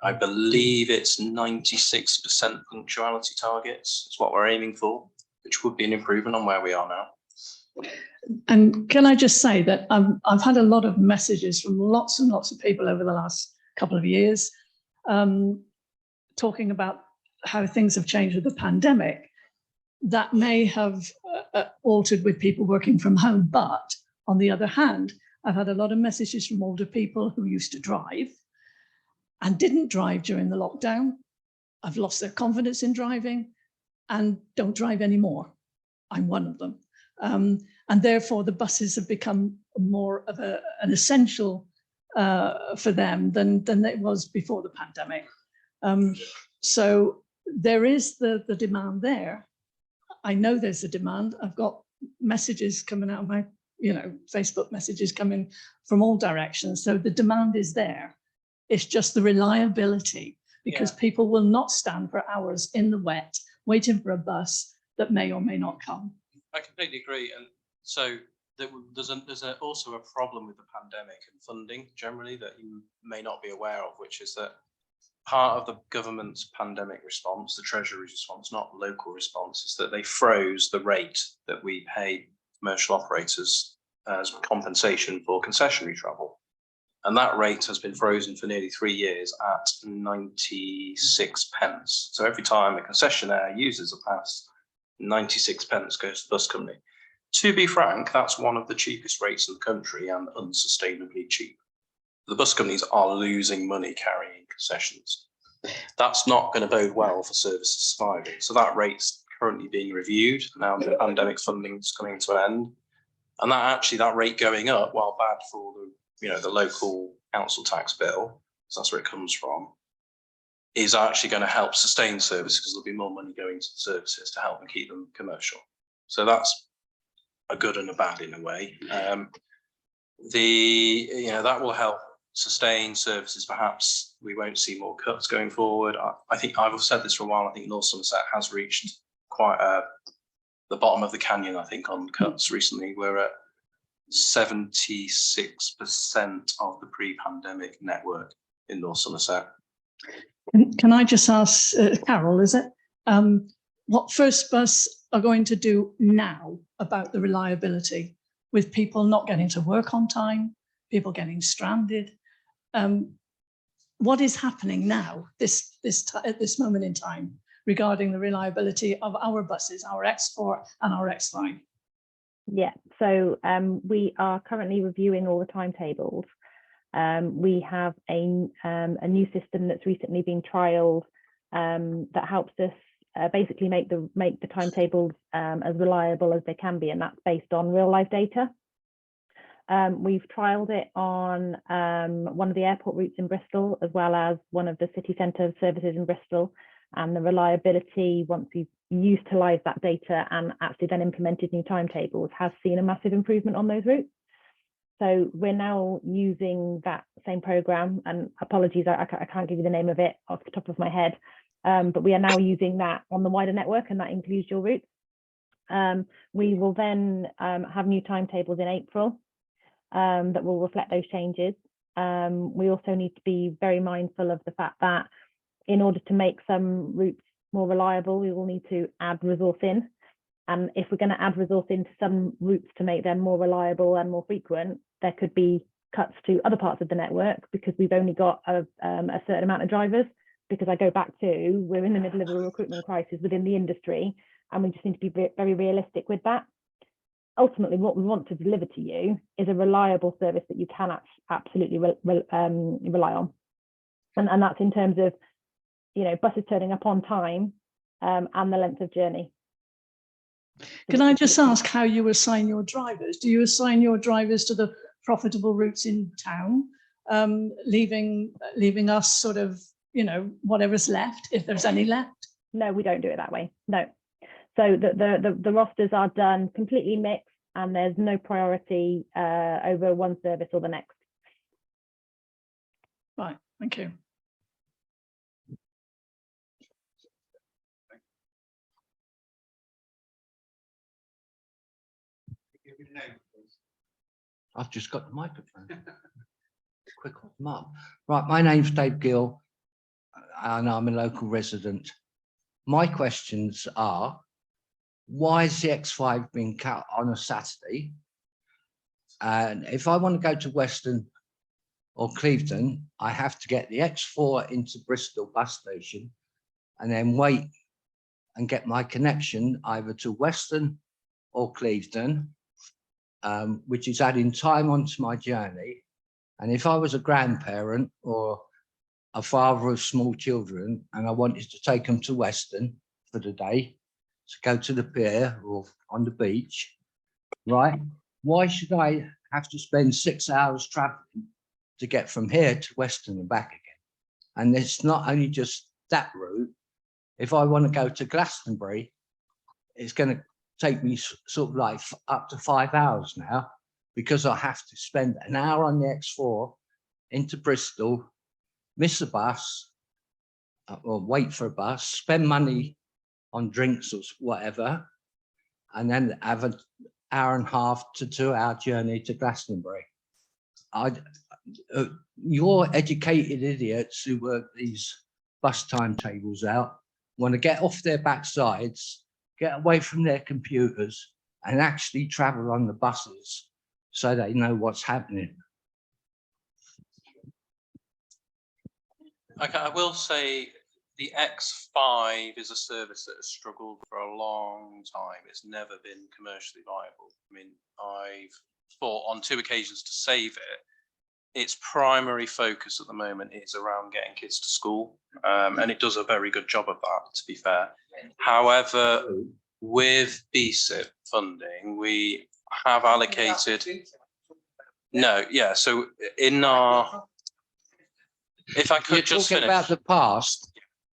I believe it's 96% punctuality targets. It's what we're aiming for, which would be an improvement on where we are now. And can I just say that I've had a lot of messages from lots and lots of people over the last couple of years talking about how things have changed with the pandemic. That may have altered with people working from home. But on the other hand, I've had a lot of messages from older people who used to drive and didn't drive during the lockdown. I've lost their confidence in driving and don't drive anymore. I'm one of them. And therefore the buses have become more of an essential for them than it was before the pandemic. So there is the demand there. I know there's a demand. I've got messages coming out of my, Facebook messages coming from all directions. So the demand is there. It's just the reliability, because people will not stand for hours in the wet waiting for a bus that may or may not come. I completely agree. And so there's also a problem with the pandemic and funding generally that you may not be aware of, which is that part of the government's pandemic response, the Treasury's response, not local response, is that they froze the rate that we pay commercial operators as compensation for concessionary travel. And that rate has been frozen for nearly 3 years at 96 pence. So every time a concessionaire uses a pass, 96 pence goes to the bus company. To be frank, that's one of the cheapest rates in the country and unsustainably cheap. The bus companies are losing money carrying concessions. That's not going to bode well for services surviving. So that rate's currently being reviewed now the pandemic funding is coming to an end. And that rate going up, while bad for the local council tax bill, because that's where it comes from, is actually going to help sustain services because there'll be more money going to the services to help and keep them commercial. So that's a good and a bad in a way. That will help sustain services. Perhaps we won't see more cuts going forward. I think I've said this for a while. I think North Somerset has reached quite the bottom of the canyon, I think, on cuts recently. We're at 76% of the pre-pandemic network in North Somerset. Can I just ask Carol, is it what First Bus are going to do now about the reliability with people not getting to work on time, people getting stranded? What is happening now, at this moment in time, regarding the reliability of our buses, our X4 and our X5? Yeah, so we are currently reviewing all the timetables. We have a new system that's recently been trialled that helps us basically make the timetables as reliable as they can be, and that's based on real life data. We've trialled it on one of the airport routes in Bristol, as well as one of the city centre services in Bristol, and the reliability, once we've utilised that data and actually then implemented new timetables, has seen a massive improvement on those routes. So we're now using that same programme, and apologies, I can't give you the name of it off the top of my head, but we are now using that on the wider network, and that includes your routes. We will then have new timetables in April that will reflect those changes. We also need to be very mindful of the fact that in order to make some routes more reliable, we will need to add resource in. And if we're going to add resource into some routes to make them more reliable and more frequent, there could be cuts to other parts of the network because we've only got a certain amount of drivers. Because I go back to, we're in the middle of a recruitment crisis within the industry, and we just need to be very realistic with that. Ultimately, what we want to deliver to you is a reliable service that you can absolutely rely on. And that's in terms of, buses turning up on time and the length of journey. Can I just ask how you assign your drivers? Do you assign your drivers to the profitable routes in town, leaving us sort of, whatever's left, if there's any left? No, we don't do it that way. No. So the rosters are done completely mixed, and there's no priority over one service or the next. Right. Thank you. I've just got the microphone. Quick off them up. Right, my name's Dave Gill and I'm a local resident. My questions are, why is the X5 being cut on a Saturday? And if I want to go to Weston or Clevedon, I have to get the X4 into Bristol bus station and then wait and get my connection either to Weston or Clevedon, which is adding time onto my journey. And if I was a grandparent or a father of small children and I wanted to take them to Weston for the day, to go to the pier or on the beach, right? Why should I have to spend 6 hours traveling to get from here to Weston and back again? And it's not only just that route. If I want to go to Glastonbury, it's going to take me sort of like up to 5 hours now, because I have to spend an hour on the X4 into Bristol, miss a bus, or wait for a bus, spend money on drinks or whatever, and then have an hour and a half to 2 hour journey to Glastonbury. Your educated idiots who work these bus timetables out want to get off their backsides, get away from their computers and actually travel on the buses so they know what's happening. Okay, I will say the X5 is a service that has struggled for a long time. It's never been commercially viable. I mean, I've fought on 2 occasions to save it. Its primary focus at the moment is around getting kids to school, and it does a very good job of that, to be fair. However, with BSIP funding, we have allocated. No, yeah. So in our, if I could You're just talking finish about the past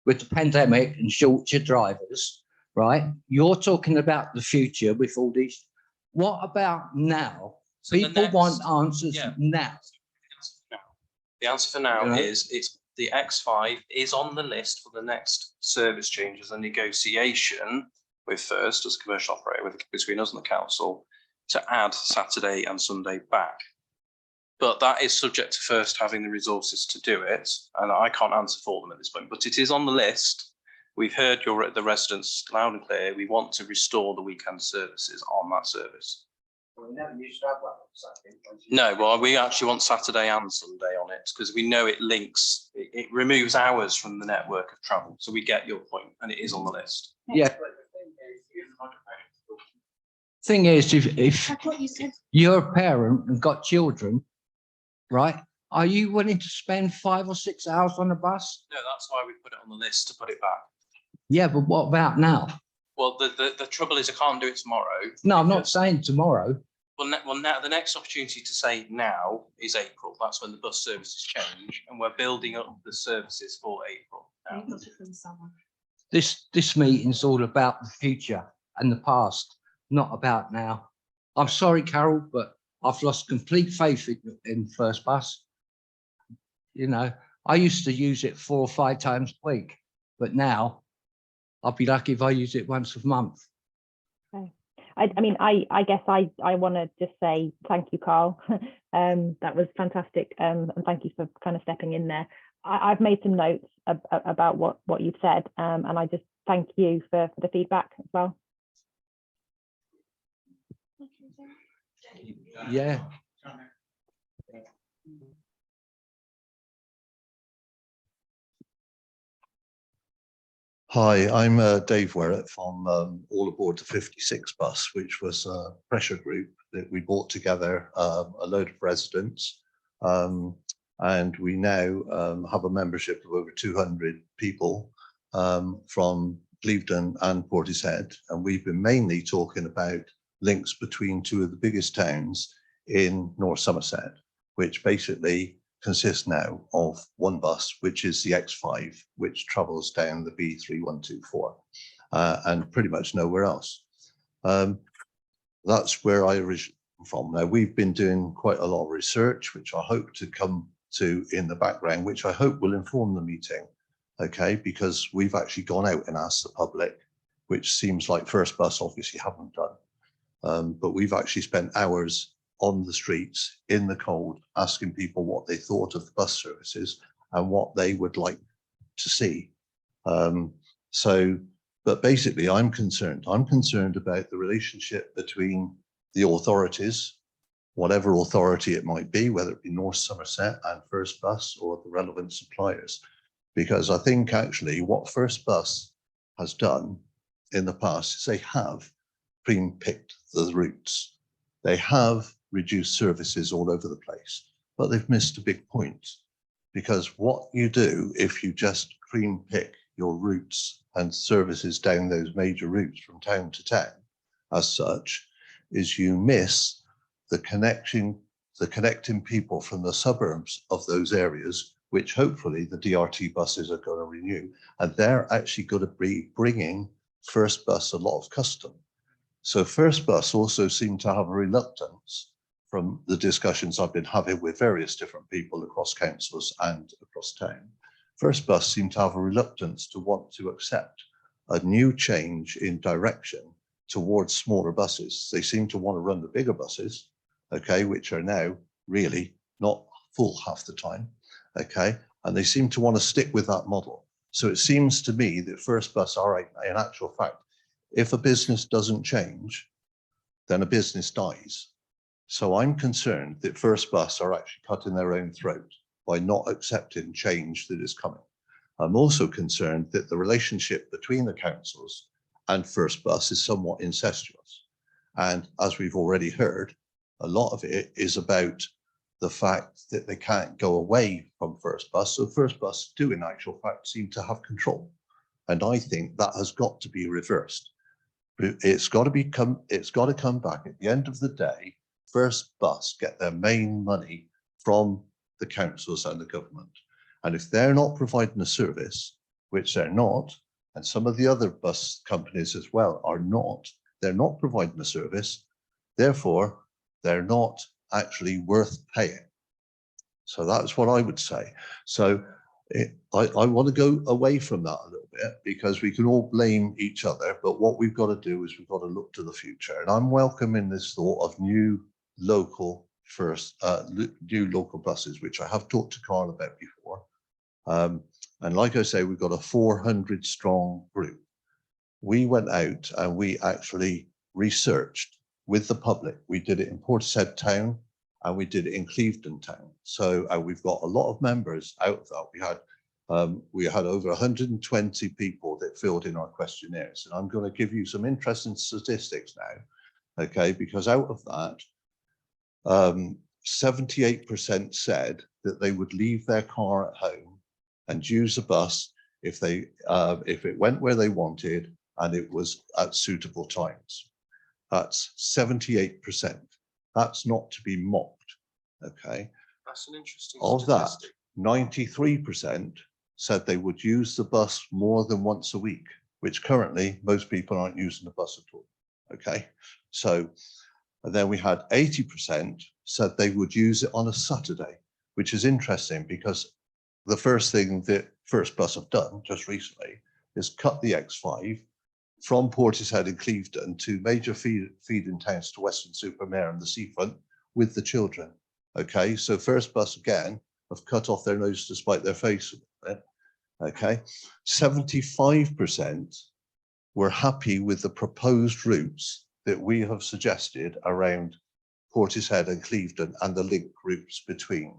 with the pandemic and shorter drivers, right? You're talking about the future with all these. What about now? So the People next- want answers yeah. now. The answer for now Yeah. is it's the X5 is on the list for the next service changes and negotiation with First as a commercial operator between us and the council to add Saturday and Sunday back. But that is subject to First having the resources to do it, and I can't answer for them at this point. But it is on the list. We've heard the residents loud and clear. We want to restore the weekend services on that service. We never used to have that on Saturday. No, well, we actually want Saturday and Sunday on it because we know it links, it removes hours from the network of travel. So we get your point, and it is on the list. Yeah. Thing is, if That's what you said. you're a parent and got children, right? Are you willing to spend 5 or 6 hours on a bus? No, that's why we put it on the list to put it back. Yeah, but what about now? Well, the trouble is I can't do it tomorrow. No, I'm not because- saying tomorrow. Well, now the next opportunity to say now is April. That's when the bus services change, and we're building up the services for April. now. This meeting's all about the future and the past, not about now. I'm sorry, Carol, but I've lost complete faith in First Bus. You know, I used to use it 4 or 5 times a week, but now I'll be lucky if I use it once a month. I mean, I guess I want to just say thank you, Carl. That was fantastic. And thank you for kind of stepping in there. I've made some notes about what you've said, and I just thank you for the feedback as well. Yeah. Hi, I'm Dave Werrett from All Aboard the 56 bus, which was a pressure group that we brought together a load of residents. And we now have a membership of over 200 people from Clevedon and Portishead. And we've been mainly talking about links between 2 of the biggest towns in North Somerset, which basically consists now of 1 bus, which is the X5, which travels down the B3124 and pretty much nowhere else. That's where I originally come from. Now, we've been doing quite a lot of research, which I hope to come to in the background, which I hope will inform the meeting. Okay, because we've actually gone out and asked the public, which seems like First Bus obviously haven't done. But we've actually spent hours on the streets in the cold, asking people what they thought of the bus services and what they would like to see. But basically I'm concerned about the relationship between the authorities, whatever authority it might be, whether it be North Somerset and First Bus or the relevant suppliers. Because I think actually what First Bus has done in the past is they have picked the routes. They have reduced services all over the place, but they've missed a big point. Because what you do if you just cream pick your routes and services down those major routes from town to town, as such, is you miss the connecting people from the suburbs of those areas, which hopefully the DRT buses are going to renew. And they're actually going to be bringing First Bus a lot of custom. So First Bus also seem to have a reluctance from the discussions I've been having with various different people across councils and across town. First Bus seem to have a reluctance to want to accept a new change in direction towards smaller buses. They seem to want to run the bigger buses, okay, which are now really not full half the time, okay, and they seem to want to stick with that model. So it seems to me that First Bus, all right, in actual fact, if a business doesn't change, then a business dies. So I'm concerned that First Bus are actually cutting their own throat by not accepting change that is coming. I'm also concerned that the relationship between the councils and First Bus is somewhat incestuous. And as we've already heard, a lot of it is about the fact that they can't go away from First Bus. So First Bus do in actual fact seem to have control. And I think that has got to be reversed. It's got to come back at the end of the day. First Bus get their main money from the councils and the government. And if they're not providing a service, which they're not, and some of the other bus companies as well are not, they're not providing a service, therefore they're not actually worth paying. So that's what I would say. So I want to go away from that a little bit, because we can all blame each other, but what we've got to do is we've got to look to the future. And I'm welcoming this thought of new local buses, which I have talked to Carl about before. And like I say, we've got a 400 strong group. We went out and we actually researched with the public. We did it in Portishead Town and we did it in Clevedon Town. So we've got a lot of members out of that. We had over 120 people that filled in our questionnaires. And I'm going to give you some interesting statistics now, okay? Because out of that, 78% said that they would leave their car at home and use a bus if it went where they wanted and it was at suitable times. That's 78%. That's not to be mocked, okay? That's an interesting Of that, statistic. 93% said they would use the bus more than once a week, which currently most people aren't using the bus at all, okay? So, and then we had 80% said they would use it on a Saturday, which is interesting because the first thing that First Bus have done just recently is cut the X5 from Portishead and Clevedon to major feeding towns to Weston-super-Mare and the seafront with the children. Okay, so First Bus again have cut off their nose to spite their face. Okay, 75% were happy with the proposed routes that we have suggested around Portishead and Clevedon and the link routes between.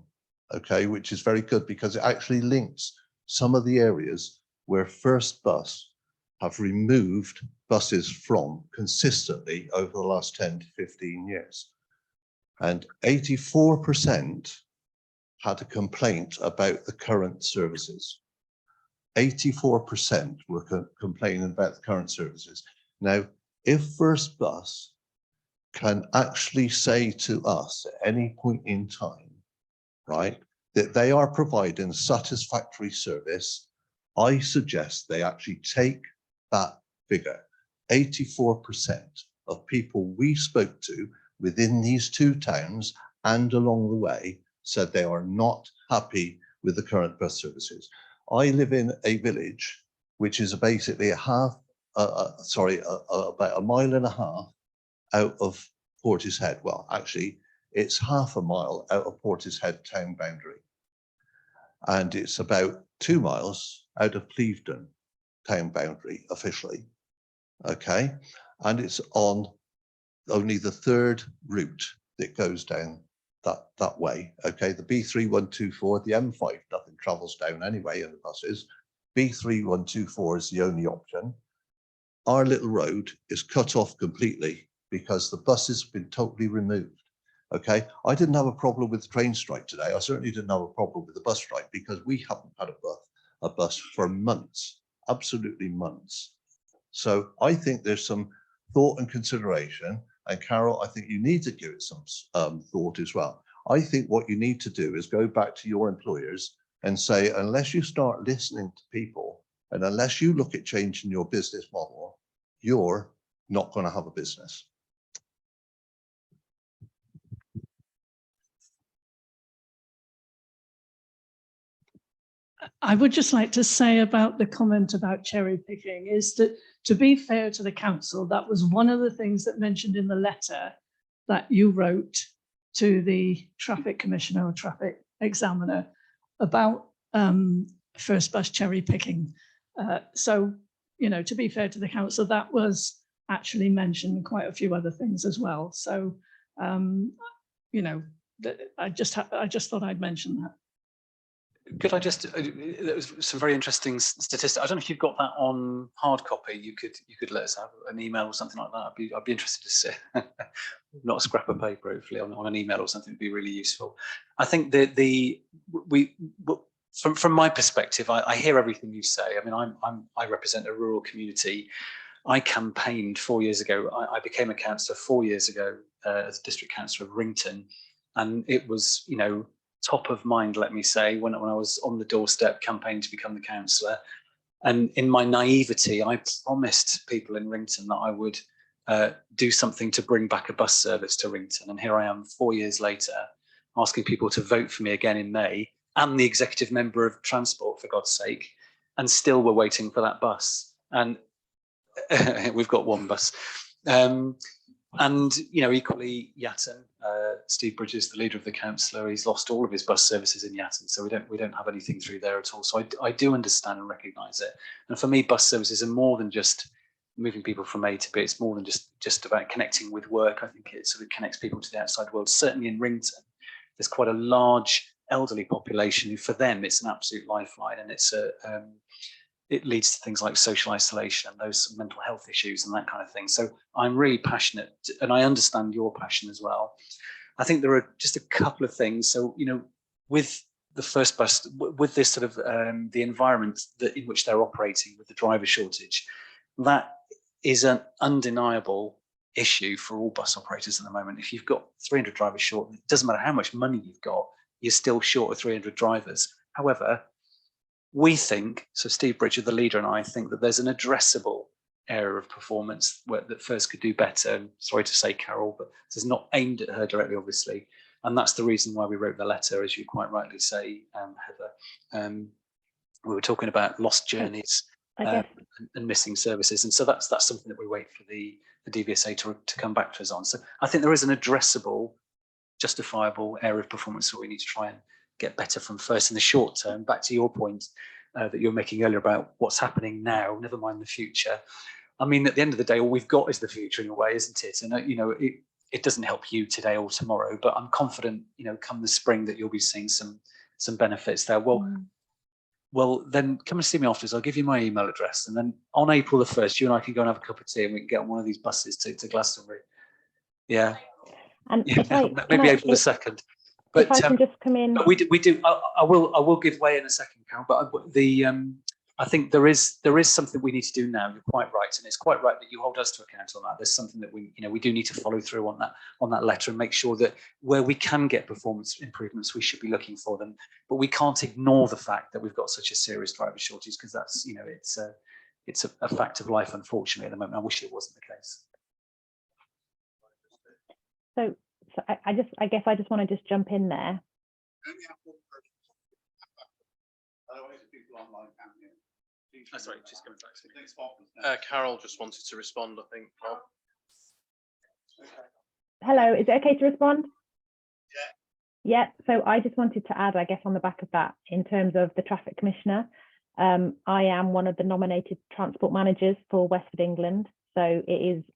Okay, which is very good because it actually links some of the areas where First Bus have removed buses from consistently over the last 10 to 15 years. And 84% had a complaint about the current services. 84% were complaining about the current services. Now, if First Bus can actually say to us at any point in time, right, that they are providing satisfactory service, I suggest they actually take that figure. 84% of people we spoke to within these two towns and along the way said they are not happy with the current bus services. I live in a village which is basically about a mile and a half out of Portishead. Well, actually, it's half a mile out of Portishead town boundary. And it's about 2 miles out of Clevedon town boundary officially. Okay. And it's on only the third route that goes down that way. Okay. The B3124, the M5, nothing travels down anyway in the buses. B3124 is the only option. Our little road is cut off completely because the bus has been totally removed. Okay, I didn't have a problem with the train strike today. I certainly didn't have a problem with the bus strike because we haven't had a bus for months, absolutely months. So I think there's some thought and consideration. And Carol, I think you need to give it some thought as well. I think what you need to do is go back to your employers and say, unless you start listening to people and unless you look at changing your business model, you're not going to have a business. I would just like to say about the comment about cherry picking is that, to be fair to the council, that was one of the things that mentioned in the letter that you wrote to the traffic commissioner or traffic examiner about first bus cherry picking. So, you know, to be fair to the council, that was actually mentioned, quite a few other things as well. So, you know, I just thought I'd mention that. Could I just, there was some very interesting statistics. I don't know if you've got that on hard copy. You could let us have an email or something like that. I'd be interested to see. Not a scrap of paper, hopefully, on an email or something would be really useful. I think that from my perspective, I hear everything you say. I mean, I represent a rural community. I campaigned 4 years ago. I became a councillor 4 years ago as district councillor of Rington, and it was, you know, top of mind, let me say, when I was on the doorstep campaigning to become the councillor. And in my naivety, I promised people in Rington that I would do something to bring back a bus service to Rington. And here I am 4 years later, asking people to vote for me again in May, and the executive member of transport, for God's sake, and still we're waiting for that bus. And we've got one bus. And, you know, equally Yatton, Steve Bridges, the leader of the councillor, he's lost all of his bus services in Yatton, so we don't have anything through there at all. So I do understand and recognise it. And for me, bus services are more than just moving people from A to B. It's more than just about connecting with work. I think it sort of connects people to the outside world. Certainly in Rington, there's quite a large elderly population who, for them, it's an absolute lifeline, and it's it leads to things like social isolation and those mental health issues and that kind of thing. So I'm really passionate, and I understand your passion as well. I think there are just a couple of things. So, you know, with the first bus, with this sort of the environment in which they're operating with the driver shortage, that is an undeniable issue for all bus operators at the moment. If you've got 300 drivers short, it doesn't matter how much money you've got, you're still short of 300 drivers. However, we think, so Steve Bridger, the leader, and I think that there's an addressable area of performance that First could do better. And sorry to say, Carol, but this is not aimed at her directly, obviously. And that's the reason why we wrote the letter, as you quite rightly say, Heather. We were talking about lost journeys and missing services. And so that's something that we wait for the DVSA to come back to us on. So I think there is an addressable, justifiable area of performance that we need to try and get better from First in the short term. Back to your point that you're making earlier about what's happening now, never mind the future. I mean, at the end of the day, all we've got is the future in a way, isn't it? And, you know, it doesn't help you today or tomorrow, but I'm confident, you know, come the spring that you'll be seeing some benefits there. Well, then come and see me afterwards. I'll give you my email address. And then on April the 1st, you and I can go and have a cup of tea and we can get on one of these buses to Glastonbury. Yeah. And yeah. Maybe April the 2nd. But if I can just come in, but we do. I will give way in a second, Carol. But I think there is something we need to do now. You're quite right, and it's quite right that you hold us to account on that. There's something that we do need to follow through on that letter and make sure that where we can get performance improvements, we should be looking for them. But we can't ignore the fact that we've got such a serious driver shortage, because that's, you know, it's a fact of life, unfortunately, at the moment. I wish it wasn't the case. So I guess I just want to just jump in there. Otherwise, the people online can't hear. That's right, she's coming back. Carol just wanted to respond, I think, Bob. Hello, is it okay to respond? Yeah, so I just wanted to add, I guess, on the back of that, in terms of the traffic commissioner, I am one of the nominated transport managers for West of England. So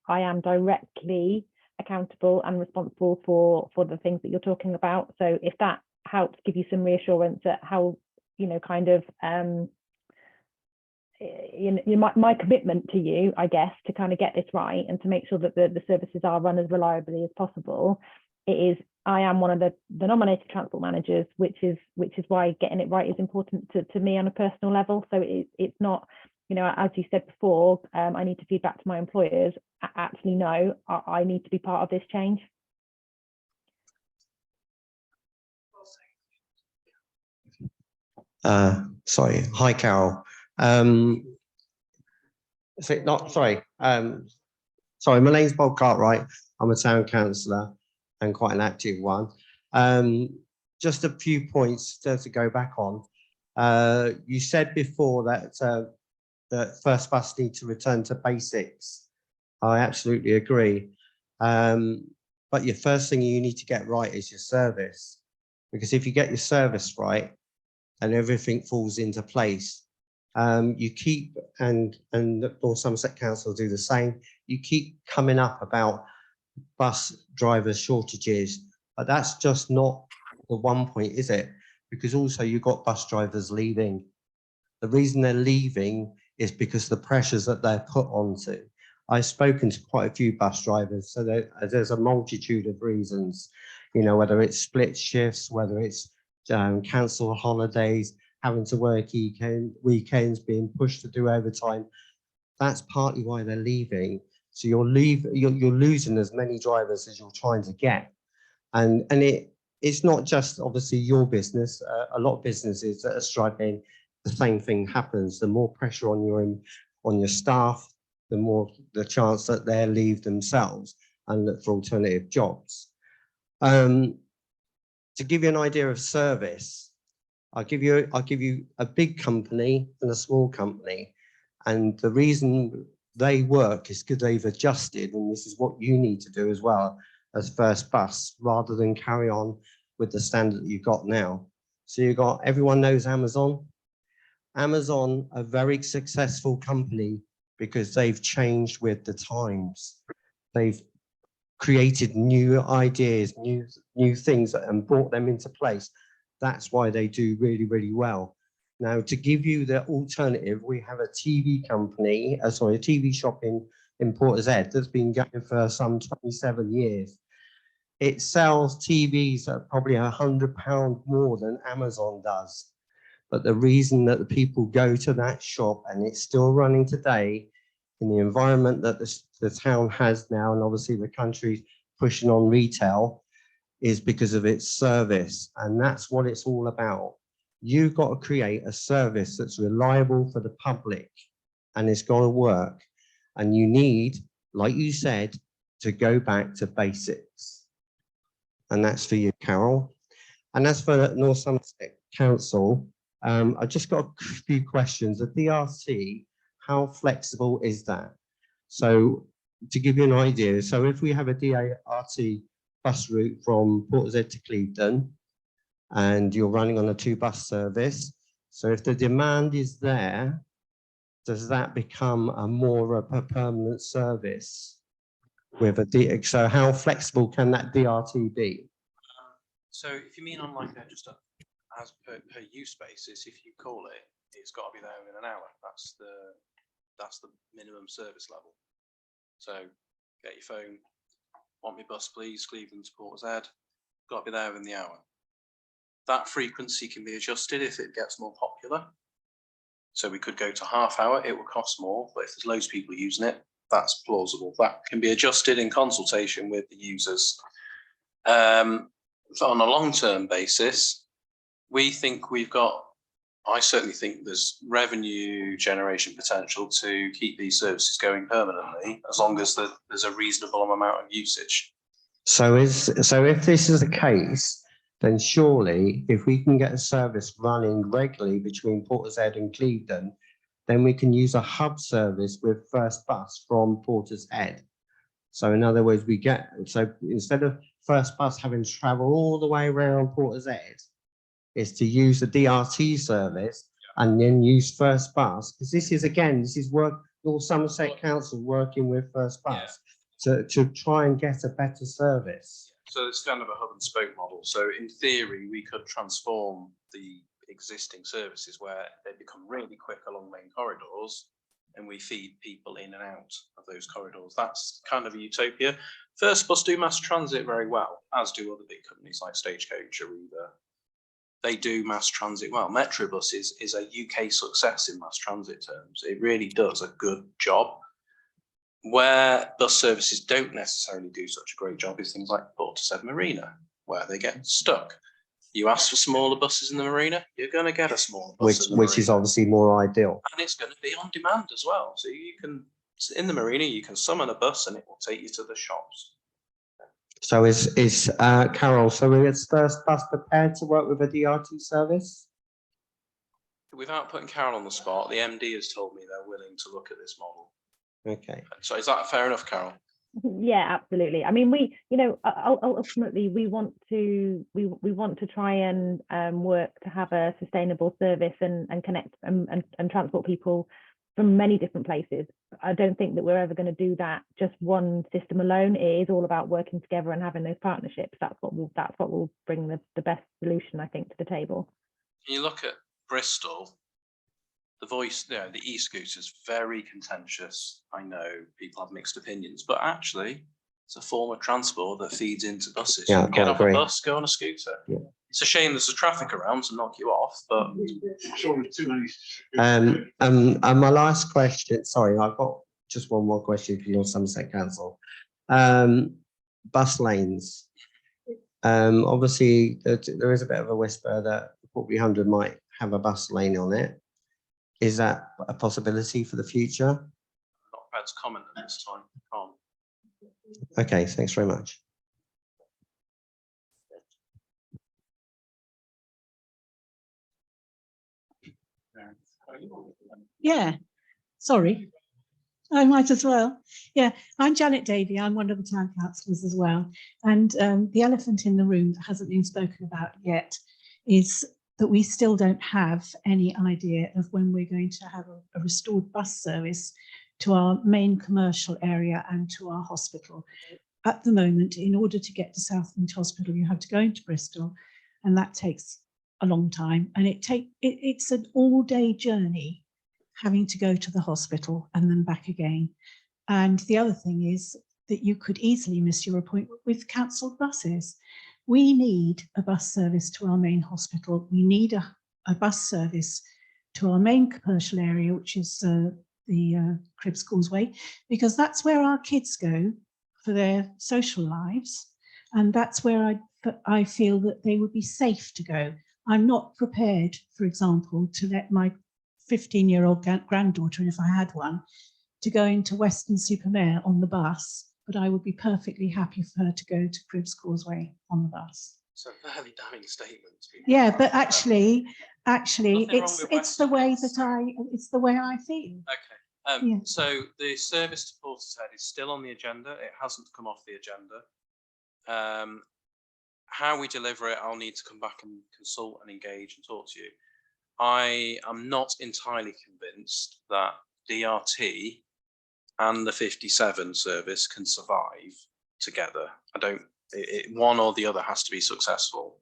I am directly accountable and responsible for the things that you're talking about. So if that helps give you some reassurance at how, kind of, my commitment to you, I guess, to kind of get this right and to make sure that the services are run as reliably as possible, I am one of the nominated transport managers, which is why getting it right is important to me on a personal level. So it's not, as you said before, I need to feed back to my employers. Actually, no, I need to be part of this change. Sorry, hi Carol. Sorry, my name's Bob Cartwright. I'm a town councillor and quite an active one. Just a few points to go back on. You said before that that First Bus need to return to basics. I absolutely agree. But your first thing you need to get right is your service, because if you get your service right and everything falls into place, you keep, and North Somerset Council do the same, you keep coming up about bus driver shortages, but that's just not the one point, is it? Because also you've got bus drivers leaving. The reason they're leaving is because the pressures that they're put onto. I've spoken to quite a few bus drivers, so there's a multitude of reasons, whether it's split shifts, whether it's cancelled holidays, having to work weekends, being pushed to do overtime. That's partly why they're leaving. So you're losing as many drivers as you're trying to get. And it's not just obviously your business. A lot of businesses that are struggling, the same thing happens. The more pressure on your staff, the more the chance that they'll leave themselves and look for alternative jobs. To give you an idea of service, I'll give you a big company and a small company, and the reason they work is because they've adjusted, and this is what you need to do as well as First Bus, rather than carry on with the standard that you've got now. So everyone knows Amazon. Amazon, a very successful company because they've changed with the times. They've created new ideas, new things and brought them into place. That's why they do really, really well. Now, to give you the alternative, we have a TV company, a TV shop in Portishead that's been going for some 27 years. It sells TVs at probably £100 more than Amazon does. But the reason that the people go to that shop, and it's still running today in the environment that the town has now, and obviously the country's pushing on retail, is because of its service. And that's what it's all about. You've got to create a service that's reliable for the public and it's got to work. And you need, like you said, to go back to basics. And that's for you, Carol. And as for North Somerset Council, I just got a few questions. The DRT, how flexible is that? So to give you an idea, so if we have a DRT bus route from Portishead to Clevedon, and you're running on a 2-bus service, so if the demand is there, does that become a more of a permanent service with a so how flexible can that DRT be? So if you mean on like just as per use basis, if you call it, it's got to be there within an hour. That's the minimum service level. So get your phone, want me bus please, Clevedon to Portishead, got to be there within the hour. That frequency can be adjusted if it gets more popular. So we could go to half hour, it will cost more, but if there's loads of people using it, that's plausible. That can be adjusted in consultation with the users. So on a long-term basis, we think I certainly think there's revenue generation potential to keep these services going permanently, as long as there's a reasonable amount of usage. So if this is the case, then surely if we can get a service running regularly between Portishead and Clevedon, then we can use a hub service with First Bus from Portishead. So in other words, so instead of First Bus having to travel all the way around Portishead, is to use the DRT service and then use First Bus, because this is work, North Somerset Council working with First Bus to try and get a better service. So it's kind of a hub and spoke model. So in theory, we could transform the existing services where they become really quick along main corridors and we feed people in and out of those corridors. That's kind of a utopia. First Bus do mass transit very well, as do other big companies like Stagecoach, Arriva. They do mass transit well. Metrobus is a UK success in mass transit terms. It really does a good job. Where bus services don't necessarily do such a great job is things like Portishead Marina, where they get stuck. You ask for smaller buses in the marina, you're going to get a smaller bus. Which is obviously more ideal. And it's going to be on demand as well. So you can, in the marina, you can summon a bus and it will take you to the shops. So is Carol, so is First Bus prepared to work with a DRT service? Without putting Carol on the spot, the MD has told me they're willing to look at this model. Okay. So is that fair enough, Carol? Yeah, absolutely. I mean, we, you know, ultimately we want to try and work to have a sustainable service and connect and transport people from many different places. I don't think that we're ever going to do that just one system alone. It is all about working together and having those partnerships. That's what will bring the best solution, I think, to the table. You look at Bristol, the e-scooter is very contentious. I know people have mixed opinions, but actually it's a form of transport that feeds into buses. Yeah, You can get I off agree. a bus, go on a scooter. Yeah. It's a shame there's a traffic around to knock you off, but And my last question, sorry, I've got just one more question for your Somerset Council. Bus lanes. Obviously, there is a bit of a whisper that Portby 100 might have a bus lane on it. Is that a possibility for the future? not prepared to comment at this time. Can't. Okay, thanks very much. Yeah, sorry. I might as well. Yeah, I'm Janet Davey. I'm one of the town councillors as well. And the elephant in the room that hasn't been spoken about yet is that we still don't have any idea of when we're going to have a restored bus service to our main commercial area and to our hospital. At the moment, in order to get to Southend Hospital, you have to go into Bristol, and that takes a long time. And it's an all-day journey having to go to the hospital and then back again. And the other thing is that you could easily miss your appointment with cancelled buses. We need a bus service to our main hospital. We need a bus service to our main commercial area, which is the Cribs Causeway, because that's where our kids go for their social lives. And that's where I feel that they would be safe to go. I'm not prepared, for example, to let my 15-year-old granddaughter, and if I had one, to go into Weston-super-Mare on the bus, but I would be perfectly happy for her to go to Cribs Causeway on the bus. It's a fairly damning statement. Yeah, but actually, Nothing wrong with it's the way that I feel. Okay. Yeah. So the service to Portishead is still on the agenda. It hasn't come off the agenda. How we deliver it, I'll need to come back and consult and engage and talk to you. I am not entirely convinced that DRT and the 57 service can survive together. One or the other has to be successful.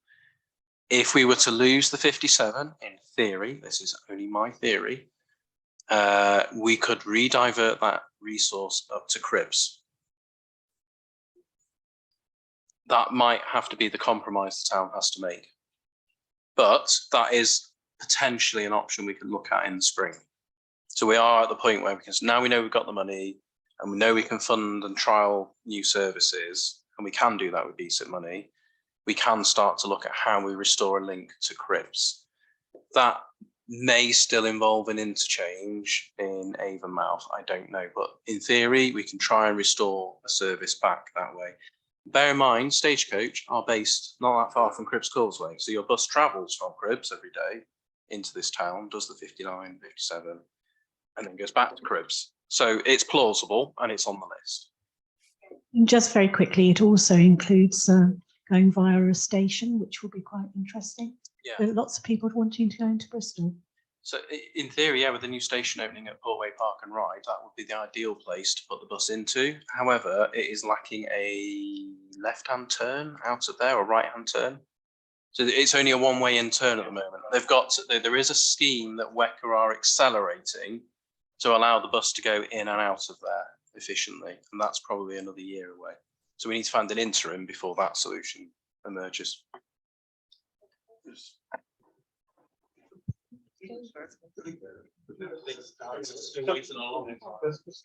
If we were to lose the 57, in theory, this is only my theory, we could redivert that resource up to Cribs. That might have to be the compromise the town has to make. But that is potentially an option we can look at in the spring. So we are at the point where now we know we've got the money and we know we can fund and trial new services, and we can do that with decent money. We can start to look at how we restore a link to Cribs. That may still involve an interchange in Avonmouth, I don't know, but in theory, we can try and restore a service back that way. Bear in mind, Stagecoach are based not that far from Cribbs Causeway. So your bus travels from Cribbs every day into this town, does the 59, 57, and then goes back to Cribbs. So it's plausible and it's on the list. Just very quickly, it also includes going via a station, which will be quite interesting. Yeah. There are lots of people wanting to go into Bristol. So in theory, yeah, with the new station opening at Portway Park and Ride, that would be the ideal place to put the bus into. However, it is lacking a left-hand turn out of there or right-hand turn. So it's only a one-way in turn at the moment. They've got, there is a scheme that WECA are accelerating to allow the bus to go in and out of there efficiently. And that's probably another year away. So we need to find an interim before that solution emerges. Let's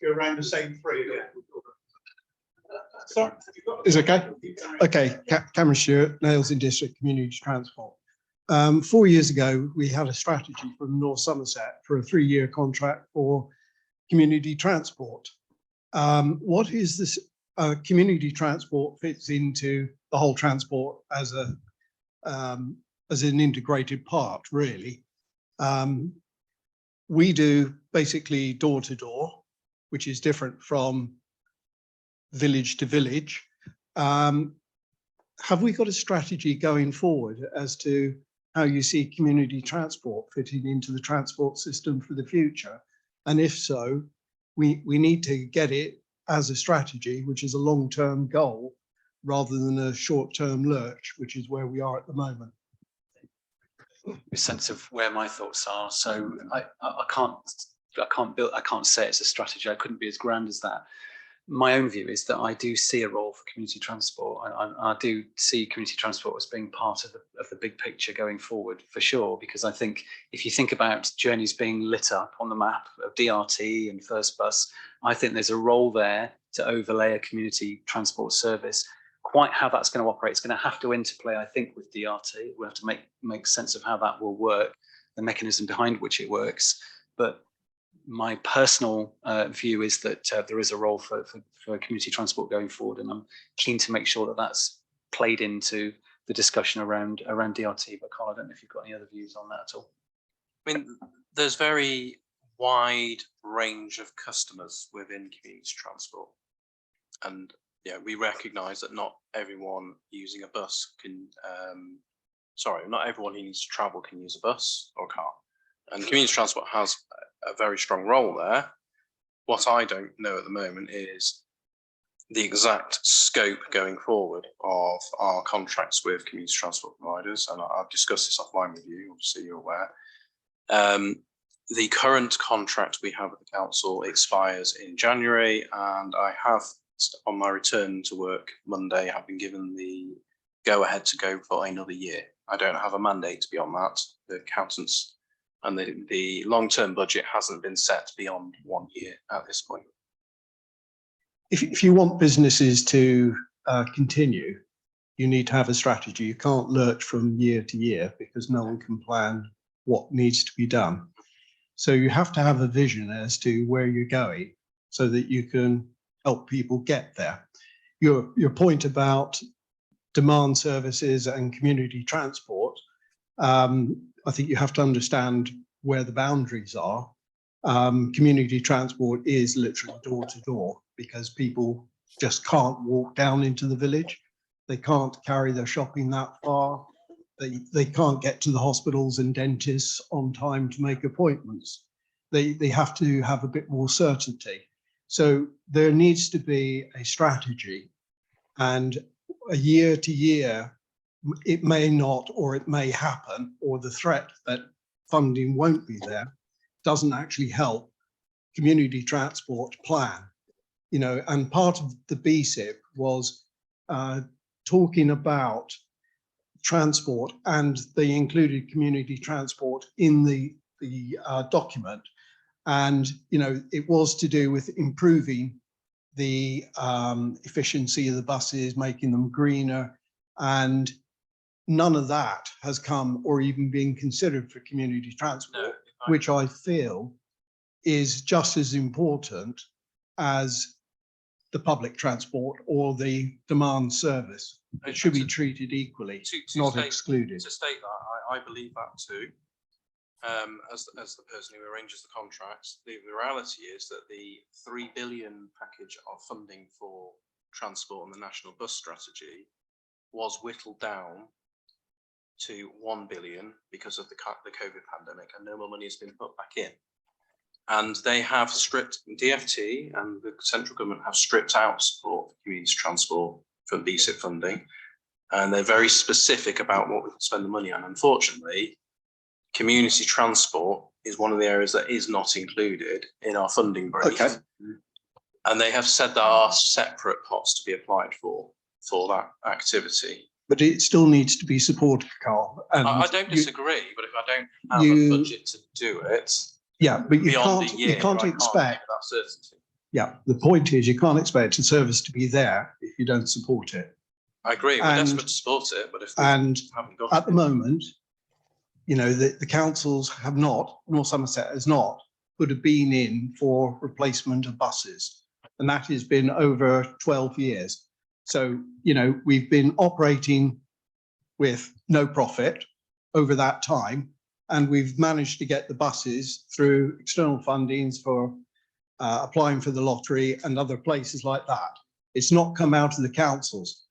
go around the same three. Sorry, is it okay? Okay, Cameron Stewart, Nails in District Community Transport. 4 years ago, we had a strategy from North Somerset for a 3-year contract for community transport. What is this? Community transport fits into the whole transport as an integrated part, really. We do basically door to door, which is different from village to village. Have we got a strategy going forward as to how you see community transport fitting into the transport system for the future? And if so, we need to get it as a strategy, which is a long-term goal, rather than a short-term lurch, which is where we are at the moment. A sense of where my thoughts are. So I can't say it's a strategy. I couldn't be as grand as that. My own view is that I do see a role for community transport. I do see community transport as being part of the big picture going forward, for sure, because I think if you think about journeys being lit up on the map of DRT and First Bus, I think there's a role there to overlay a community transport service. Quite how that's going to operate, it's going to have to interplay, I think, with DRT. We have to make sense of how that will work, the mechanism behind which it works. But my personal view is that there is a role for community transport going forward, and I'm keen to make sure that that's played into the discussion around DRT. But Carl, I don't know if you've got any other views on that at all. I mean, there's very wide range of customers within community transport, and yeah, we recognise that not everyone using a bus can. Not everyone who needs to travel can use a bus or a car, and community transport has a very strong role there. What I don't know at the moment is the exact scope going forward of our contracts with community transport providers, and I've discussed this offline with you, obviously you're aware. The current contract we have with the council expires in January, and I have, on my return to work Monday, I've been given the go-ahead to go for another year. I don't have a mandate beyond that. The accountants and the long-term budget hasn't been set beyond 1 year at this point. If you want businesses to continue, you need to have a strategy. You can't lurch from year to year because no one can plan what needs to be done. So you have to have a vision as to where you're going so that you can help people get there. Your point about demand services and community transport, I think you have to understand where the boundaries are. Community transport is literally door to door because people just can't walk down into the village. They can't carry their shopping that far. They can't get to the hospitals and dentists on time to make appointments. They have to have a bit more certainty. So there needs to be a strategy, and a year to year, it may not, or it may happen, or the threat that funding won't be there doesn't actually help community transport plan. You know, and part of the BSIP was talking about transport, and they included community transport in the document. And, you know, it was to do with improving the efficiency of the buses, making them greener, and none of that has come or even been considered for community transport, which I feel is just as important as the public transport or the demand service. It should be treated equally, not excluded. To state that, I believe that too. As the person who arranges the contracts, the reality is that the 3 billion package of funding for transport and the national bus strategy was whittled down to 1 billion because of the COVID pandemic, and no more money has been put back in. And they have stripped, DFT and the central government have stripped out support for community transport from BSIP funding. And they're very specific about what we can spend the money on. Unfortunately, community transport is one of the areas that is not included in our funding brief. Okay. And they have said there are separate pots to be applied for that activity. But it still needs to be supported, Carl. And I don't disagree, but if I don't have a you- budget to do it, yeah, but you beyond a can't, year, you can't I expect, get that certainty. yeah, the point is you can't expect a service to be there if you don't support it. I agree, we're And- desperate to support it, but if we And haven't got at the it, moment, you know, the councils have not, North Somerset has not put a bean in for replacement of buses. And that has been over 12 years. So, you know, we've been operating with no profit over that time. And we've managed to get the buses through external fundings for applying for the lottery and other places like that. It's not come out of the councils.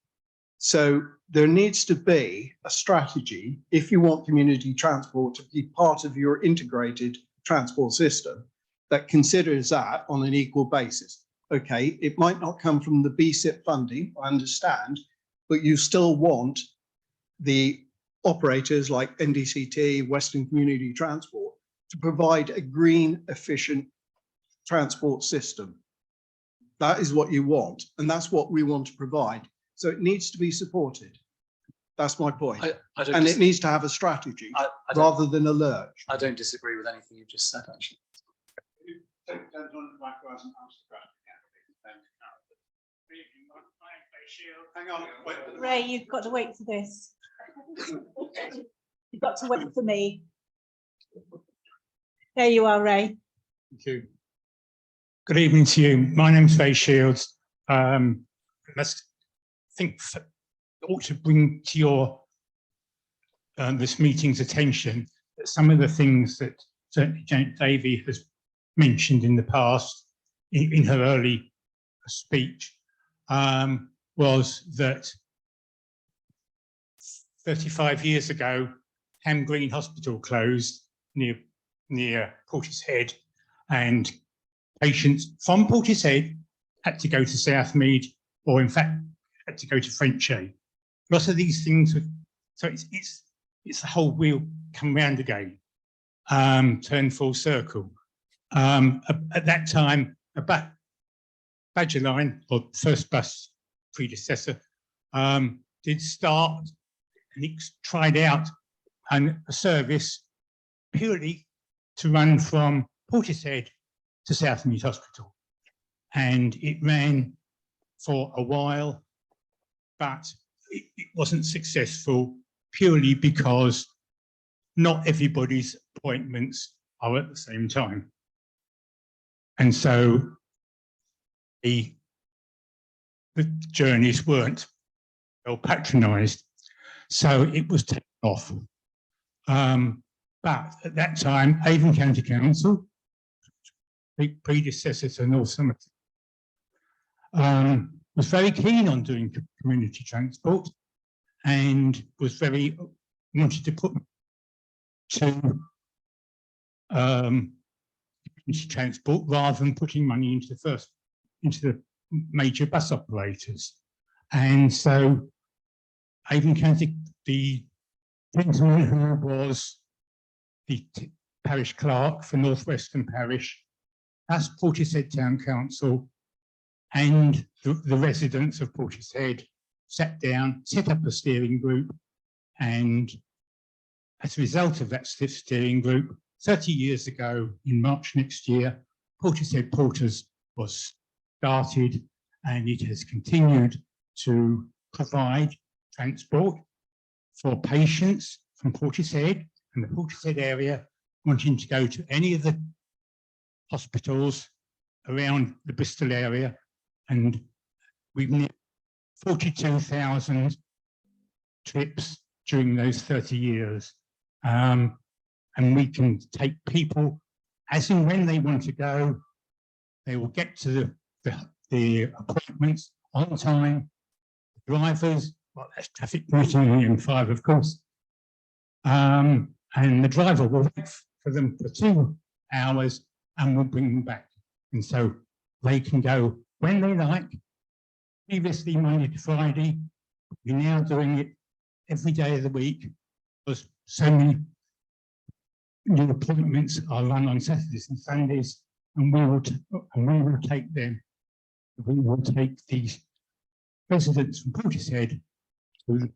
So there needs to be a strategy if you want community transport to be part of your integrated transport system that considers that on an equal basis. Okay, it might not come from the BSIP funding, I understand, but you still want the operators like NDCT, Western Community Transport, to provide a green, efficient transport system. That is what you want, and that's what we want to provide. So it needs to be supported. That's my point. I don't And dis- it needs to have a strategy I don't- rather than a lurch. I don't disagree with anything you've just said, actually. Hang on, wait. Ray, you've got to wait for this. You've got to wait for me. There you are, Ray. Thank you. Good evening to you. My name's Ray Shields. I must think ought to bring to your this meeting's attention that some of the things that certainly Janet Davey has mentioned in the past in her early speech was that 35 years ago, Ham Green Hospital closed near Portishead, and patients from Portishead had to go to Southmead, or in fact had to go to Frenchay. Lots of these things, so it's the whole wheel come round again, turn full circle. At that time, a Badger Line, or first bus predecessor, did start and it tried out a service purely to run from Portishead to Southmead Hospital. And it ran for a while, but it wasn't successful purely because not everybody's appointments are at the same time. And so the journeys weren't well patronised. So it was taken off. But at that time, Avon County Council, the predecessor to North Somerset, was very keen on doing community transport and was wanted to put to community transport rather than putting money into the major bus operators. And so Avon County, the gentleman who was the parish clerk for North Western Parish, asked Portishead Town Council and the residents of Portishead sat down, set up a steering group, and as a result of that steering group, 30 years ago in March next year, Portishead Porters was started, and it has continued to provide transport for patients from Portishead and the Portishead area wanting to go to any of the hospitals around the Bristol area and we've nearly 42,000 trips during those 30 years. And we can take people as and when they want to go. They will get to the appointments on time. Drivers, well, that's traffic committee and 5, of course. And the driver will wait for them for 2 hours and will bring them back. And so they can go when they like. Previously Monday to Friday, we're now doing it every day of the week because so many new appointments are run on Saturdays and Sundays, and we will take them. We will take these residents from Portishead to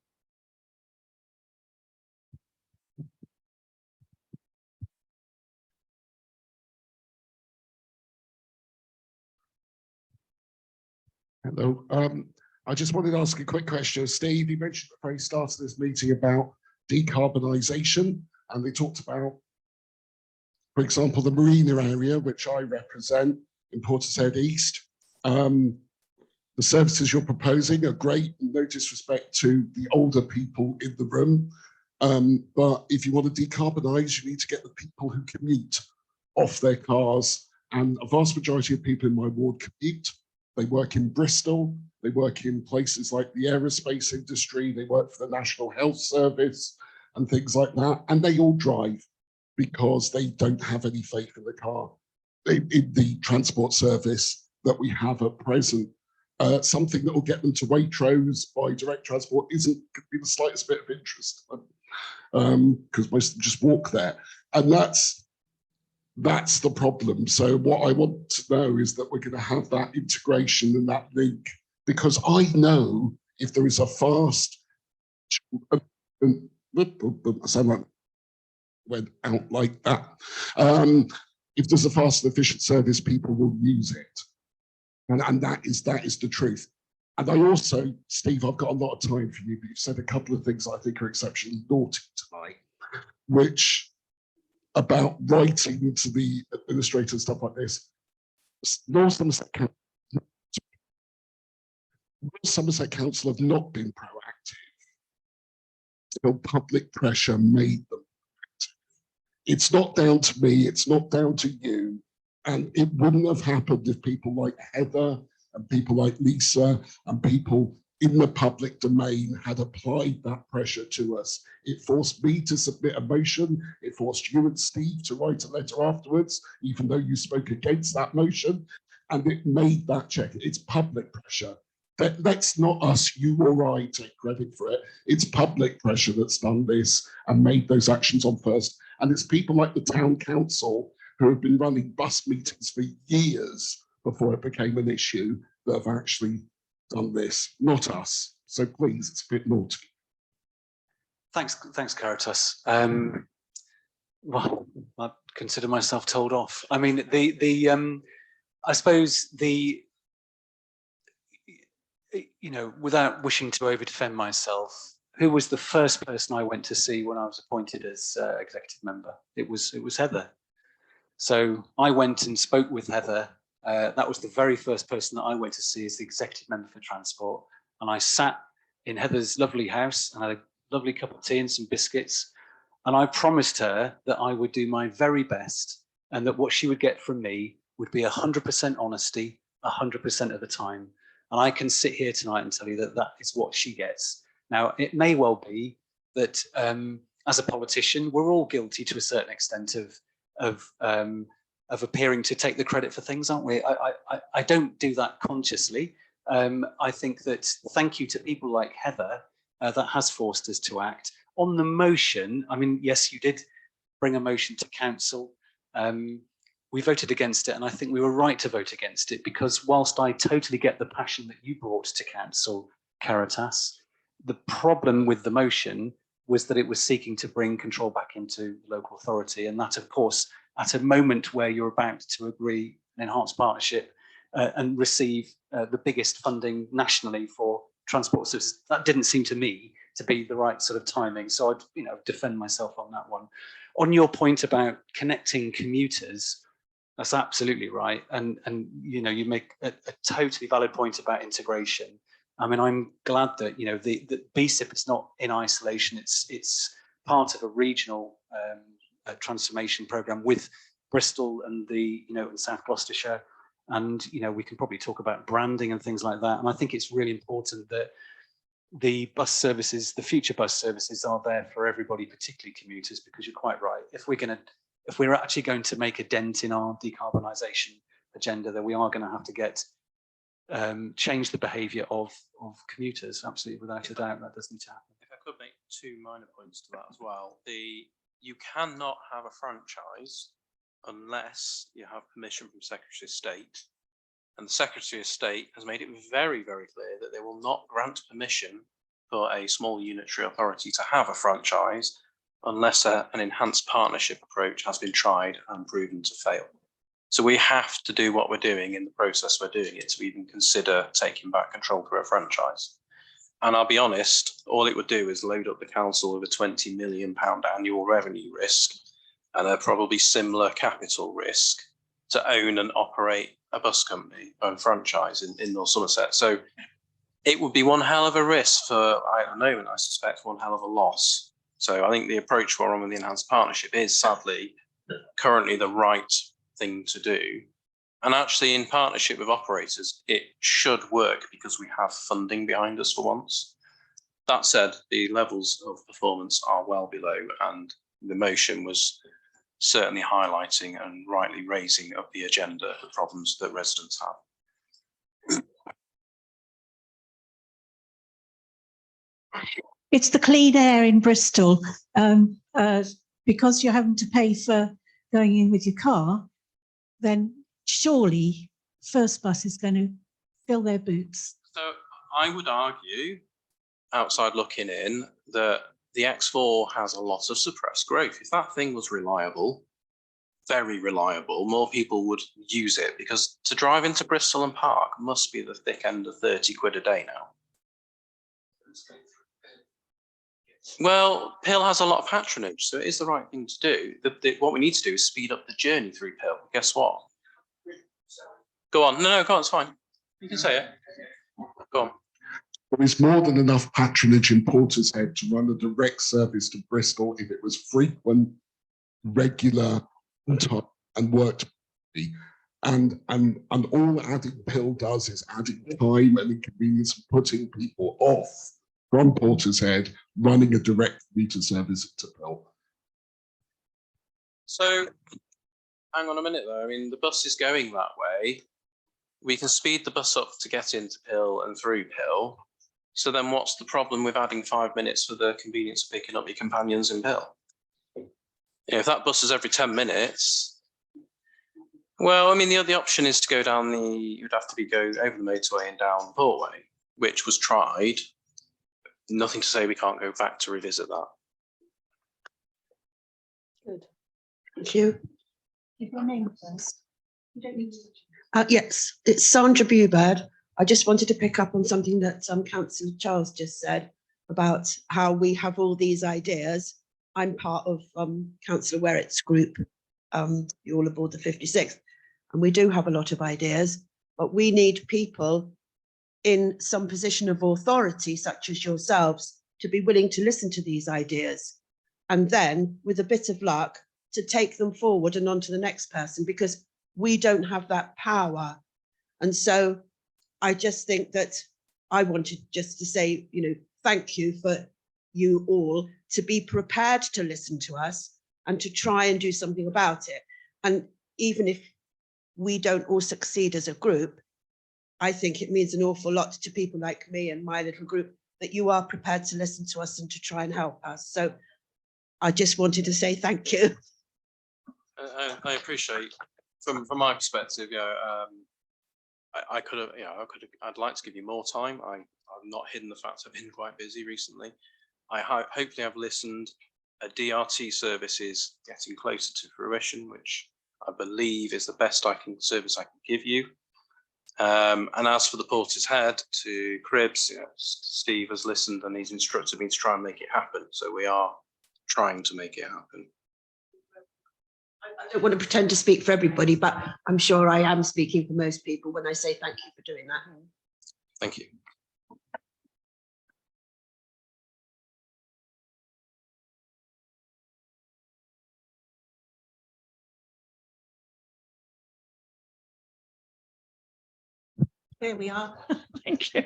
Hello. I just wanted to ask a quick question. Steve, you mentioned at the very start of this meeting about decarbonisation, and they talked about, for example, the Marina area, which I represent in Portishead East. The services you're proposing are great, no disrespect to the older people in the room. But if you want to decarbonise, you need to get the people who commute off their cars. And a vast majority of people in my ward commute. They work in Bristol, they work in places like the aerospace industry, they work for the National Health Service and things like that. And they all drive because they don't have any faith in the car, in the transport service that we have at present. Something that will get them to Waitrose by direct transport isn't going to be the slightest bit of interest to them, because most of them just walk there. And that's the problem. So what I want to know is that we're going to have that integration and that link, because I know if there is a fast, I sound like went out like that. If there's a fast and efficient service, people will use it. And that is the truth. And I also, Steve, I've got a lot of time for you, but you've said a couple of things I think are exceptionally naughty tonight, which about writing to the administrator and stuff like this. North Somerset Council have not been proactive until public pressure made them proactive. It's not down to me, it's not down to you. And it wouldn't have happened if people like Heather and people like Lisa and people in the public domain had applied that pressure to us. It forced me to submit a motion. It forced you and Steve to write a letter afterwards, even though you spoke against that motion. And it made that check. It's public pressure. That's not us, you or I take credit for it. It's public pressure that's done this and made those actions on first. And it's people like the town council who have been running bus meetings for years before it became an issue that have actually done this, not us. So please, it's a bit naughty. Thanks, Caritas. Well, I consider myself told off. I mean, I suppose you know, without wishing to over-defend myself, who was the first person I went to see when I was appointed as executive member? It was Heather. So I went and spoke with Heather. That was the very first person that I went to see as the executive member for transport. And I sat in Heather's lovely house and had a lovely cup of tea and some biscuits. And I promised her that I would do my very best and that what she would get from me would be 100% honesty, 100% of the time. And I can sit here tonight and tell you that that is what she gets. Now, it may well be that as a politician, we're all guilty to a certain extent of appearing to take the credit for things, aren't we? I don't do that consciously. I think that thank you to people like Heather that has forced us to act. On the motion, I mean, yes, you did bring a motion to council. We voted against it, and I think we were right to vote against it, because whilst I totally get the passion that you brought to council, Caritas, the problem with the motion was that it was seeking to bring control back into local authority, and that, of course, at a moment where you're about to agree an enhanced partnership and receive the biggest funding nationally for transport services, that didn't seem to me to be the right sort of timing. So I'd, defend myself on that one. On your point about connecting commuters, That's absolutely right. And you know, you make a totally valid point about integration. I mean, I'm glad that, you know, the BSIP is not in isolation. It's part of a regional transformation program with Bristol and the, you know, and South Gloucestershire. And, you know, we can probably talk about branding and things like that. And I think it's really important that the bus services, the future bus services, are there for everybody, particularly commuters, because you're quite right. If we're actually going to make a dent in our decarbonisation agenda, then we are going to have to get change the behaviour of commuters. Absolutely, without a doubt, that does need to happen. If I could make two minor points to that as well. You cannot have a franchise unless you have permission from Secretary of State. And the Secretary of State has made it very, very clear that they will not grant permission for a small unitary authority to have a franchise unless an enhanced partnership approach has been tried and proven to fail. So we have to do what we're doing in the process we're doing it to even consider taking back control through a franchise. And I'll be honest, all it would do is load up the council with a £20 million annual revenue risk and a probably similar capital risk to own and operate a bus company and franchise in North Somerset. So it would be one hell of a risk for, at the moment, I suspect one hell of a loss. So I think the approach we're on with the enhanced partnership is sadly currently the right thing to do. And actually in partnership with operators, it should work because we have funding behind us for once. That said, the levels of performance are well below, and the motion was certainly highlighting and rightly raising up the agenda the problems that residents have. It's the clean air in Bristol. Because you're having to pay for going in with your car, then surely First Bus is going to fill their boots. So I would argue, outside looking in, that the X4 has a lot of suppressed growth. If that thing was reliable, very reliable, more people would use it, because to drive into Bristol and Park must be the thick end of 30 quid a day now. Well, Pill has a lot of patronage, so it is the right thing to do. What we need to do is speed up the journey through Pill. Guess what? Go on. No, go on, it's fine. You can say it. Go on. There is more than enough patronage in Portishead to run a direct service to Bristol if it was frequent, regular, and worked. And all adding Pill does is adding time and inconvenience and putting people off from Portishead running a direct meter service to Pill. So hang on a minute though. I mean, the bus is going that way. We can speed the bus up to get into Pill and through Pill. So then what's the problem with adding 5 minutes for the convenience of picking up your companions in Pill? You know, if that bus is every 10 minutes, well, I mean, the other option is to go down you'd have to go over the motorway and down Portway, which was tried. Nothing to say we can't go back to revisit that. Good. Thank you. Give your name first. You don't need to. Yes, it's Sandra Bewbird. I just wanted to pick up on something that Councillor Charles just said about how we have all these ideas. I'm part of Councillor Werrett's group, you're all aboard the 56th, and we do have a lot of ideas, but we need people in some position of authority, such as yourselves, to be willing to listen to these ideas, and then, with a bit of luck, to take them forward and on to the next person, because we don't have that power. And so I just think that I wanted just to say, you know, thank you for you all to be prepared to listen to us and to try and do something about it. And even if we don't all succeed as a group, I think it means an awful lot to people like me and my little group that you are prepared to listen to us and to try and help us. So I just wanted to say thank you. I appreciate, from my perspective, I could have, I'd like to give you more time. I've not hidden the fact I've been quite busy recently. Hopefully I've listened. A DRT service is getting closer to fruition, which I believe is the best service I can give you. And as for the Portishead to Cribs, Steve has listened and he's instructed me to try and make it happen. So we are trying to make it happen. I don't want to pretend to speak for everybody, but I'm sure I am speaking for most people when I say thank you for doing that. Thank you. There we are. Thank you.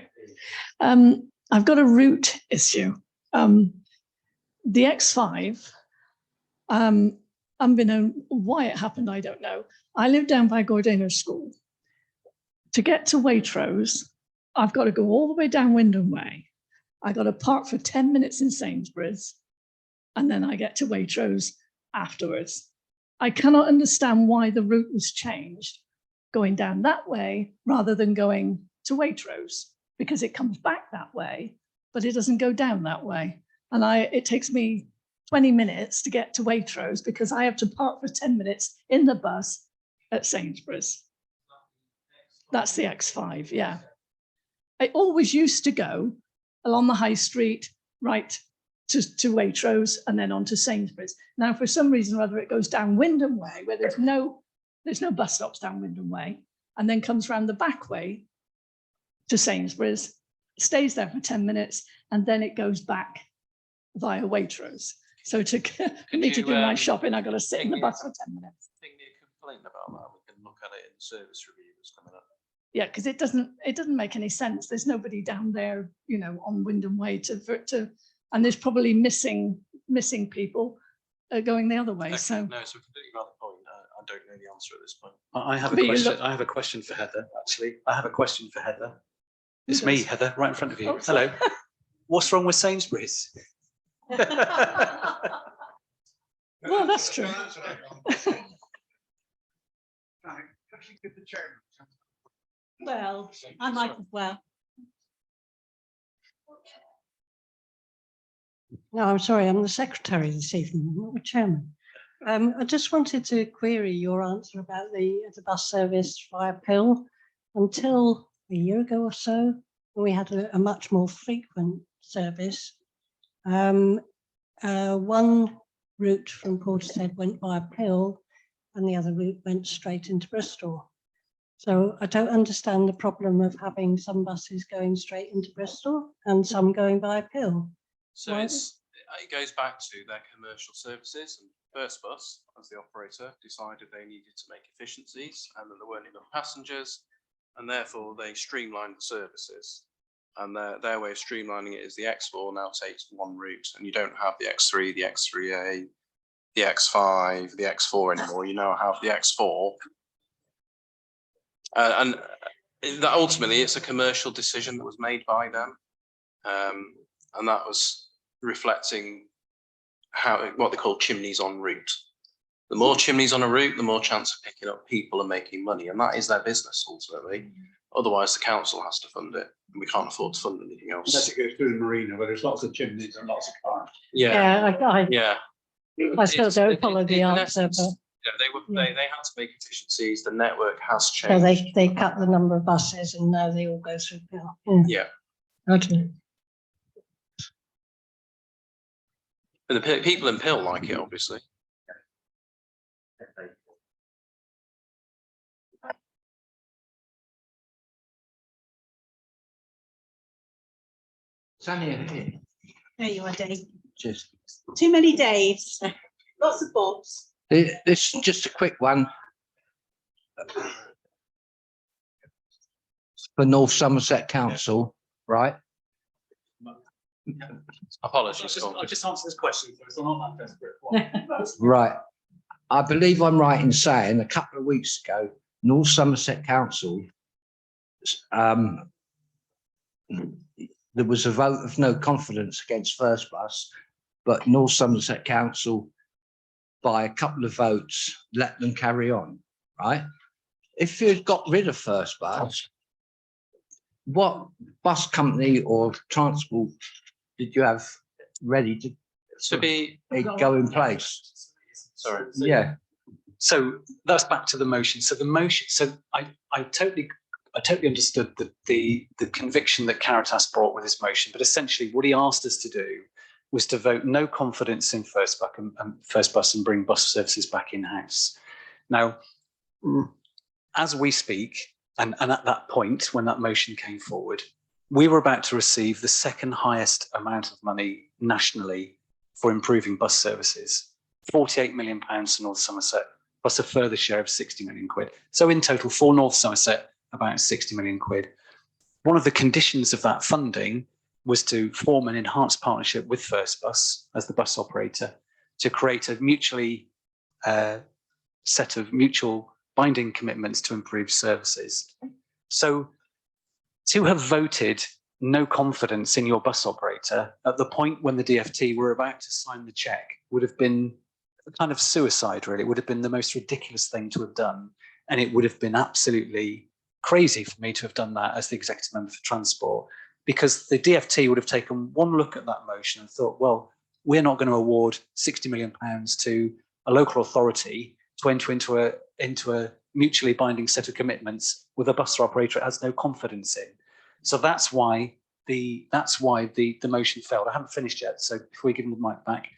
I've got a route issue. The X5, unbeknown why it happened, I don't know. I live down by Gordena School. To get to Waitrose, I've got to go all the way down Wyndham Way. I got to park for 10 minutes in Sainsbury's, and then I get to Waitrose afterwards. I cannot understand why the route was changed, going down that way rather than going to Waitrose, because it comes back that way, but it doesn't go down that way. And it takes me 20 minutes to get to Waitrose because I have to park for 10 minutes in the bus at Sainsbury's. That's the X5, yeah. I always used to go along the high street, right to Waitrose and then on to Sainsbury's. Now, for some reason or other, it goes down Wyndham Way, where there's no bus stops down Wyndham Way, and then comes around the back way to Sainsbury's, stays there for 10 minutes, and then it goes back via Waitrose. So for me to do my shopping, I've got to sit in the bus for 10 minutes. Ping me a complaint about that. We can look at it in the service review that's coming up. Yeah, because it doesn't make any sense. There's nobody down there, you know, on Wyndham Way and there's probably missing people going the other way. Okay, So no, so completely valid point. I don't know the answer at this point. I have a But you question. look- I have a question for Heather, actually. I have a question for Heather. It's Who me, does? Heather, right in front of you. Oh, Hello. sorry. What's wrong with Sainsbury's? Well, that's true. Well, I might as well. No, I'm sorry, I'm the secretary this evening, not the chairman. I just wanted to query your answer about the bus service via Pill. Until a year ago or so, when we had a much more frequent service, one route from Portishead went via Pill and the other route went straight into Bristol. So I don't understand the problem of having some buses going straight into Bristol and some going via Pill. So Why it goes back to their commercial services, and First Bus, as the operator, decided they needed to make efficiencies and that there weren't enough passengers, and therefore they streamlined the services. And their way of streamlining it is the X4 now takes one route, and you don't have the X3, the X3A, the X5, the X4 anymore. You now have the X4. And that ultimately it's a commercial decision that was made by them. And that was reflecting what they call chimneys en route. The more chimneys on a route, the more chance of picking up people and making money. And that is their business ultimately. Otherwise, the council has to fund it, and we can't afford to fund anything else. Unless it goes through the marina where there's lots of chimneys and lots of cars. Yeah, Yeah, yeah. I still don't follow the In answer, essence, but yeah, they had to make efficiencies. The network has so changed. they cut the number of buses and now they all go through Pill. Yeah, Okay. but the people in Pill like it, obviously. Sanya, There you are, Dave. just Too many Daves. Lots of Bobs. this is just a quick one. For North Somerset Council, right? Apologies. I'll just answer this question first. I'm not that desperate. Right. I believe I'm right in saying a couple of weeks ago, North Somerset Council, there was a vote of no confidence against First Bus, but North Somerset Council, by a couple of votes, let them carry on, right? If you'd got rid of First Bus, what bus company or transport did you have ready to go in place? Sorry. Yeah. So that's back to the motion. So the motion. So I totally understood the conviction that Caritas brought with his motion, but essentially what he asked us to do was to vote no confidence in First Bus and bring bus services back in-house. Now, as we speak, and at that point when that motion came forward, we were about to receive the second highest amount of money nationally for improving bus services, £48 million to North Somerset, plus a further share of 60 million quid. So in total for North Somerset, about 60 million quid. One of the conditions of that funding was to form an enhanced partnership with First Bus as the bus operator to create a mutually set of mutual binding commitments to improve services. So to have voted no confidence in your bus operator at the point when the DfT were about to sign the cheque would have been a kind of suicide, really. It would have been the most ridiculous thing to have done. And it would have been absolutely crazy for me to have done that as the executive member for transport, because the DfT would have taken one look at that motion and thought, well, we're not going to award £60 million to a local authority to enter into a mutually binding set of commitments with a bus operator it has no confidence in. So that's why the motion failed. I haven't finished yet, so before we give them the mic back.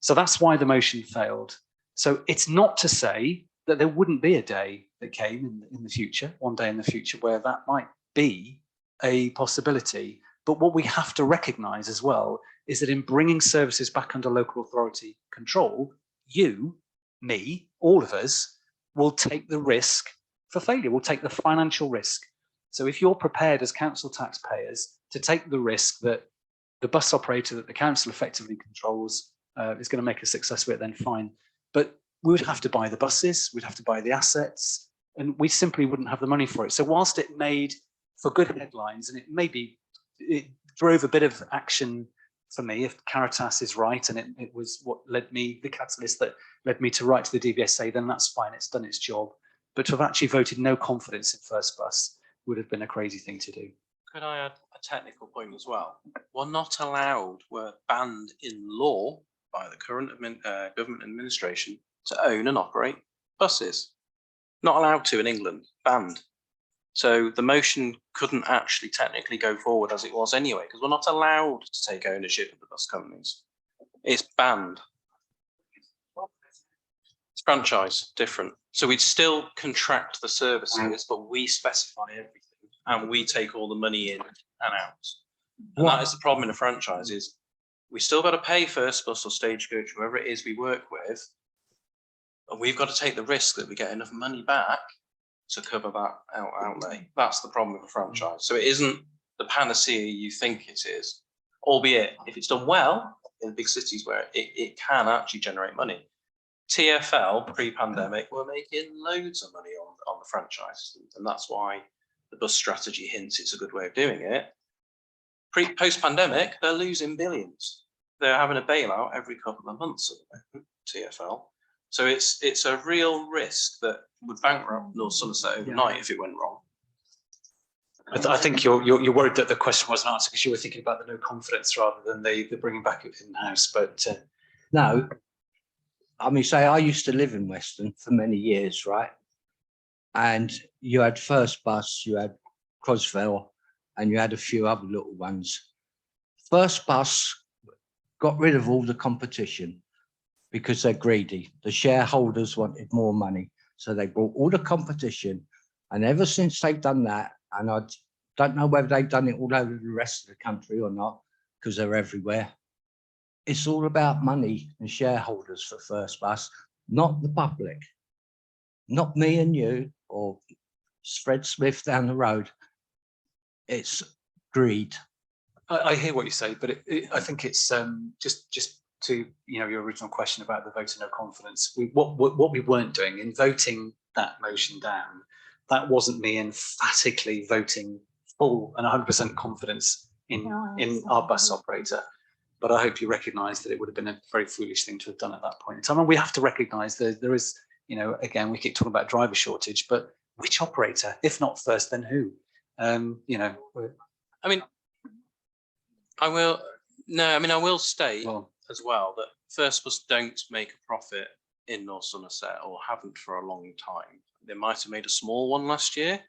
So that's why the motion failed. So it's not to say that there wouldn't be a day that came in the future, one day in the future, where that might be a possibility. But what we have to recognise as well is that in bringing services back under local authority control, you, me, all of us will take the risk for failure. We'll take the financial risk. So if you're prepared as council taxpayers to take the risk that the bus operator that the council effectively controls is going to make a success of it, then fine. But we would have to buy the buses, we'd have to buy the assets, and we simply wouldn't have the money for it. So whilst it made for good headlines, and it drove a bit of action for me, if Caritas is right, and it was what led me, the catalyst that led me to write to the DVSA, then that's fine, it's done its job. But to have actually voted no confidence in First Bus would have been a crazy thing to do. Could I add a technical point as well? We're not allowed, we're banned in law by the current government administration to own and operate buses. Not allowed to in England, banned. So the motion couldn't actually technically go forward as it was anyway, because we're not allowed to take ownership of the bus companies. It's banned. It's franchise, different. So we'd still contract the services, but we specify everything and we take all the money in and out. And that is the problem in a franchise, is we still got to pay First Bus or Stagecoach, whoever it is we work with, and we've got to take the risk that we get enough money back to cover that outlay. That's the problem with a franchise. So it isn't the panacea you think it is, albeit if it's done well in big cities where it can actually generate money. TfL pre-pandemic were making loads of money on the franchise, and that's why the bus strategy hints it's a good way of doing it. Post-pandemic, they're losing billions. They're having a bailout every couple of months at the moment, TfL. So it's a real risk that would bankrupt North Somerset overnight if it went wrong. I think you're worried that the question wasn't answered because you were thinking about the no confidence rather than the bringing back it in-house. But No, I mean, say I used to live in Weston for many years, right? And you had First Bus, you had Crosville, and you had a few other little ones. First Bus got rid of all the competition because they're greedy. The shareholders wanted more money. So they brought all the competition. And ever since they've done that, and I don't know whether they've done it all over the rest of the country or not, because they're everywhere. It's all about money and shareholders for First Bus, not the public. Not me and you or Fred Smith down the road. It's greed. I hear what you say, but I think it's just to your original question about the vote of no confidence. What we weren't doing in voting that motion down, that wasn't me emphatically voting full and 100% confidence in our bus operator. But I hope you recognise that it would have been a very foolish thing to have done at that point in time. And we have to recognise that there is, again, we keep talking about driver shortage, but which operator? If not first, then who? I mean, I will state as well that First Bus don't make a profit in North Somerset, or haven't for a long time. They might have made a small one last year,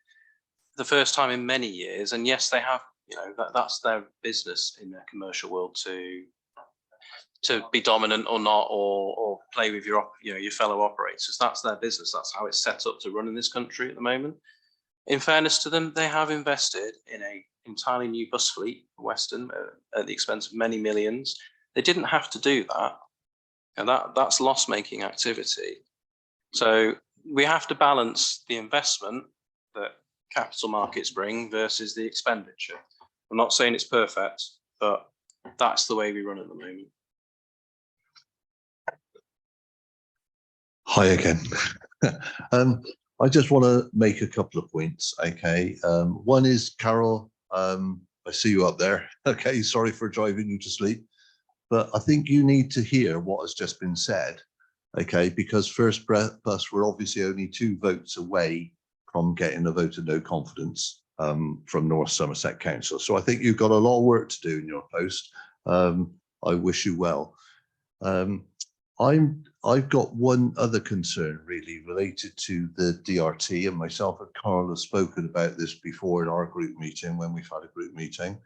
the first time in many years. And yes, they have You know, that's their business in their commercial world to be dominant or not, or play with your fellow operators. That's their business. That's how it's set up to run in this country at the moment. In fairness to them, they have invested in a entirely new bus fleet, Western, at the expense of many millions. They didn't have to do that, and that's loss-making activity. So we have to balance the investment that capital markets bring versus the expenditure. I'm not saying it's perfect, but that's the way we run at the moment. Hi again. I just want to make a couple of points. Okay. One is, Carol, I see you up there. Okay. Sorry for driving you to sleep, but I think you need to hear what has just been said. Okay. Because First Bus were obviously only 2 votes away from getting a vote of no confidence from North Somerset Council. So I think you've got a lot of work to do in your post. I wish you well. I've got one other concern really related to the DRT, and myself and Carl have spoken about this before in our group meeting when we've had a group meeting,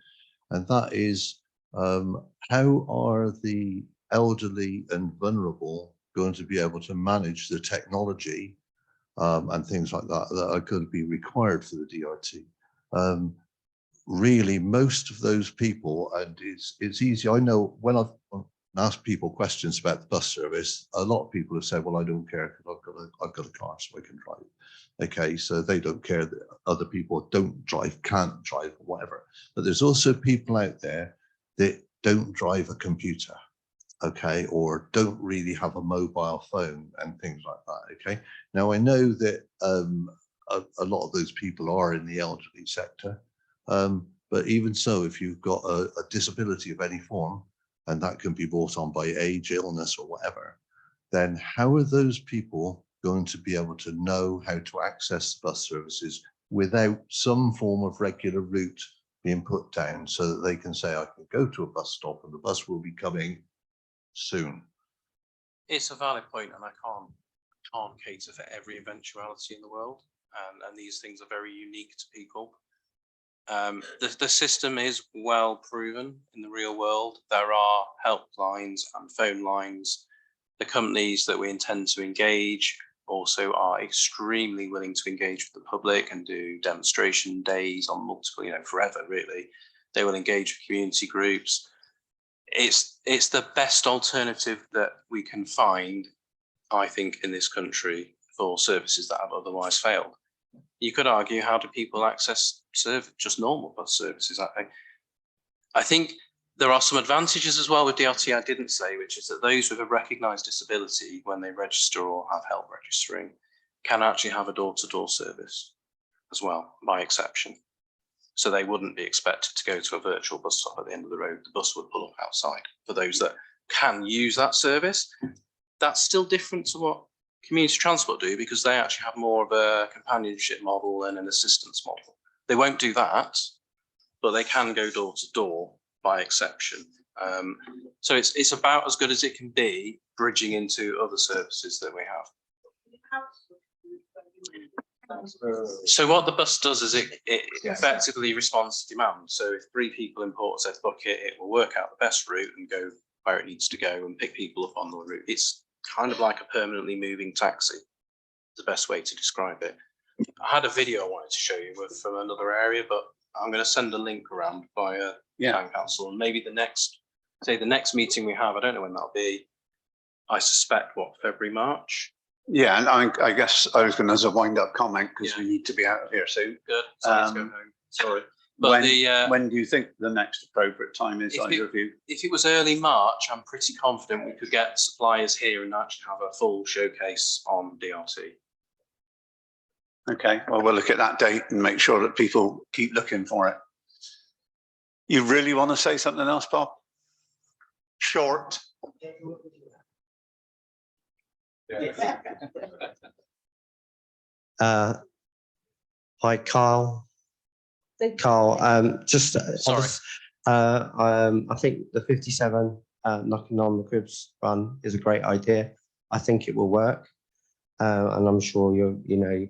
and that is how are the elderly and vulnerable going to be able to manage the technology and things like that that are going to be required for the DRT. Really, most of those people, and it's easy. I know when I've asked people questions about the bus service, a lot of people have said, "Well, I don't care because I've got a car, so I can drive." Okay, so they don't care that other people don't drive, can't drive, or whatever. But there's also people out there that don't drive a computer, okay, or don't really have a mobile phone and things like that. Okay, now I know that a lot of those people are in the elderly sector, but even so, if you've got a disability of any form, and that can be brought on by age, illness, or whatever, then how are those people going to be able to know how to access the bus services without some form of regular route being put down so that they can say, I can go to a bus stop and the bus will be coming soon? It's a valid point, and I can't cater for every eventuality in the world, and these things are very unique to people. The system is well proven in the real world. There are helplines and phone lines. The companies that we intend to engage also are extremely willing to engage with the public and do demonstration days on multiple, forever really. They will engage with community groups. It's the best alternative that we can find, I think, in this country for services that have otherwise failed. You could argue, how do people access just normal bus services? I think there are some advantages as well with DRT I didn't say, which is that those with a recognised disability, when they register or have help registering, can actually have a door-to-door service as well, by exception. So they wouldn't be expected to go to a virtual bus stop at the end of the road. The bus would pull up outside. For those that can use that service, that's still different to what community transport do, because they actually have more of a companionship model and an assistance model. They won't do that, but they can go door to door by exception. So it's about as good as it can be, bridging into other services that we have. So what the bus does is it effectively responds to demand. So if 3 people in Portishead bucket, it will work out the best route and go where it needs to go and pick people up on the route. It's kind of like a permanently moving taxi, the best way to describe it. I had a video I wanted to show you from another area, but I'm going to send a link around via town council, and maybe the next meeting we have, I don't know when that'll be. I suspect February, March. Yeah, and I guess I was going to, as a wind-up comment, because we need to be out of here soon. Good. So I need to go home. Sorry. But when do you think the next appropriate time is on your view? If it was early March, I'm pretty confident we could get suppliers here and actually have a full showcase on DRT. Okay, well, we'll look at that date and make sure that people keep looking for it. You really want to say something else, Bob? Short. Hi, Carl. Carl, Sorry. I think the 57 knocking on the cribs run is a great idea. I think it will work, and I'm sure you've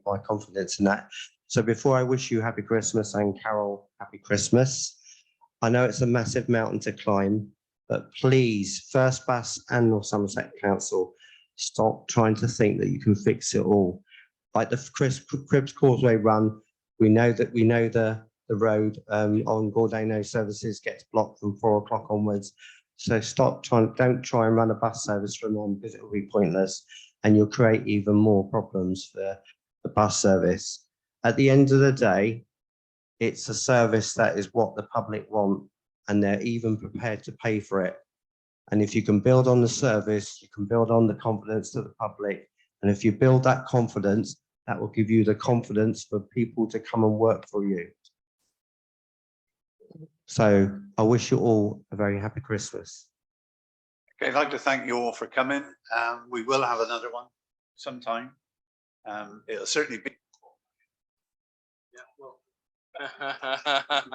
my confidence in that. So before I wish you happy Christmas and Carol happy Christmas, I know it's a massive mountain to climb, but please, First Bus and North Somerset Council, stop trying to think that you can fix it all. Like the Cribs Causeway run, we know the road on Gordano services gets blocked from 4 o'clock onwards. So don't try and run a bus service from them because it will be pointless and you'll create even more problems for the bus service. At the end of the day, it's a service that is what the public want and they're even prepared to pay for it. And if you can build on the service, you can build on the confidence of the public. And if you build that confidence, that will give you the confidence for people to come and work for you. So I wish you all a very happy Christmas. Okay, I'd like to thank you all for coming. We will have another one sometime. It'll certainly be.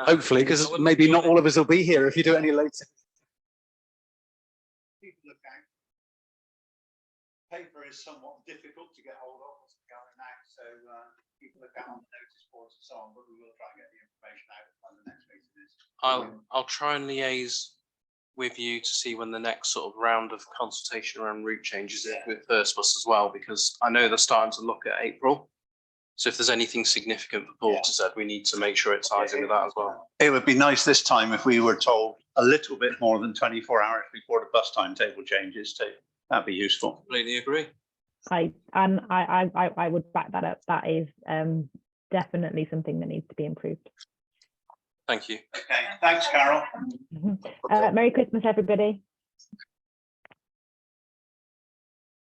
Hopefully, because maybe not all of us will be here if you do it any later. People look out. Paper is somewhat difficult to get hold of going out, so people look out on the notice boards and so on, but we will try and get the information out when the next meeting is. I'll try and liaise with you to see when the next sort of round of consultation around route changes is with First Bus as well, because I know they're starting to look at April. So if there's anything significant for Portishead, we need to make sure it ties in with that as well. It would be nice this time if we were told a little bit more than 24 hours before the bus timetable changes too. That'd be useful. Completely agree. I would back that up. That is definitely something that needs to be improved. Thank you. Okay, thanks, Carol. Merry Christmas, everybody.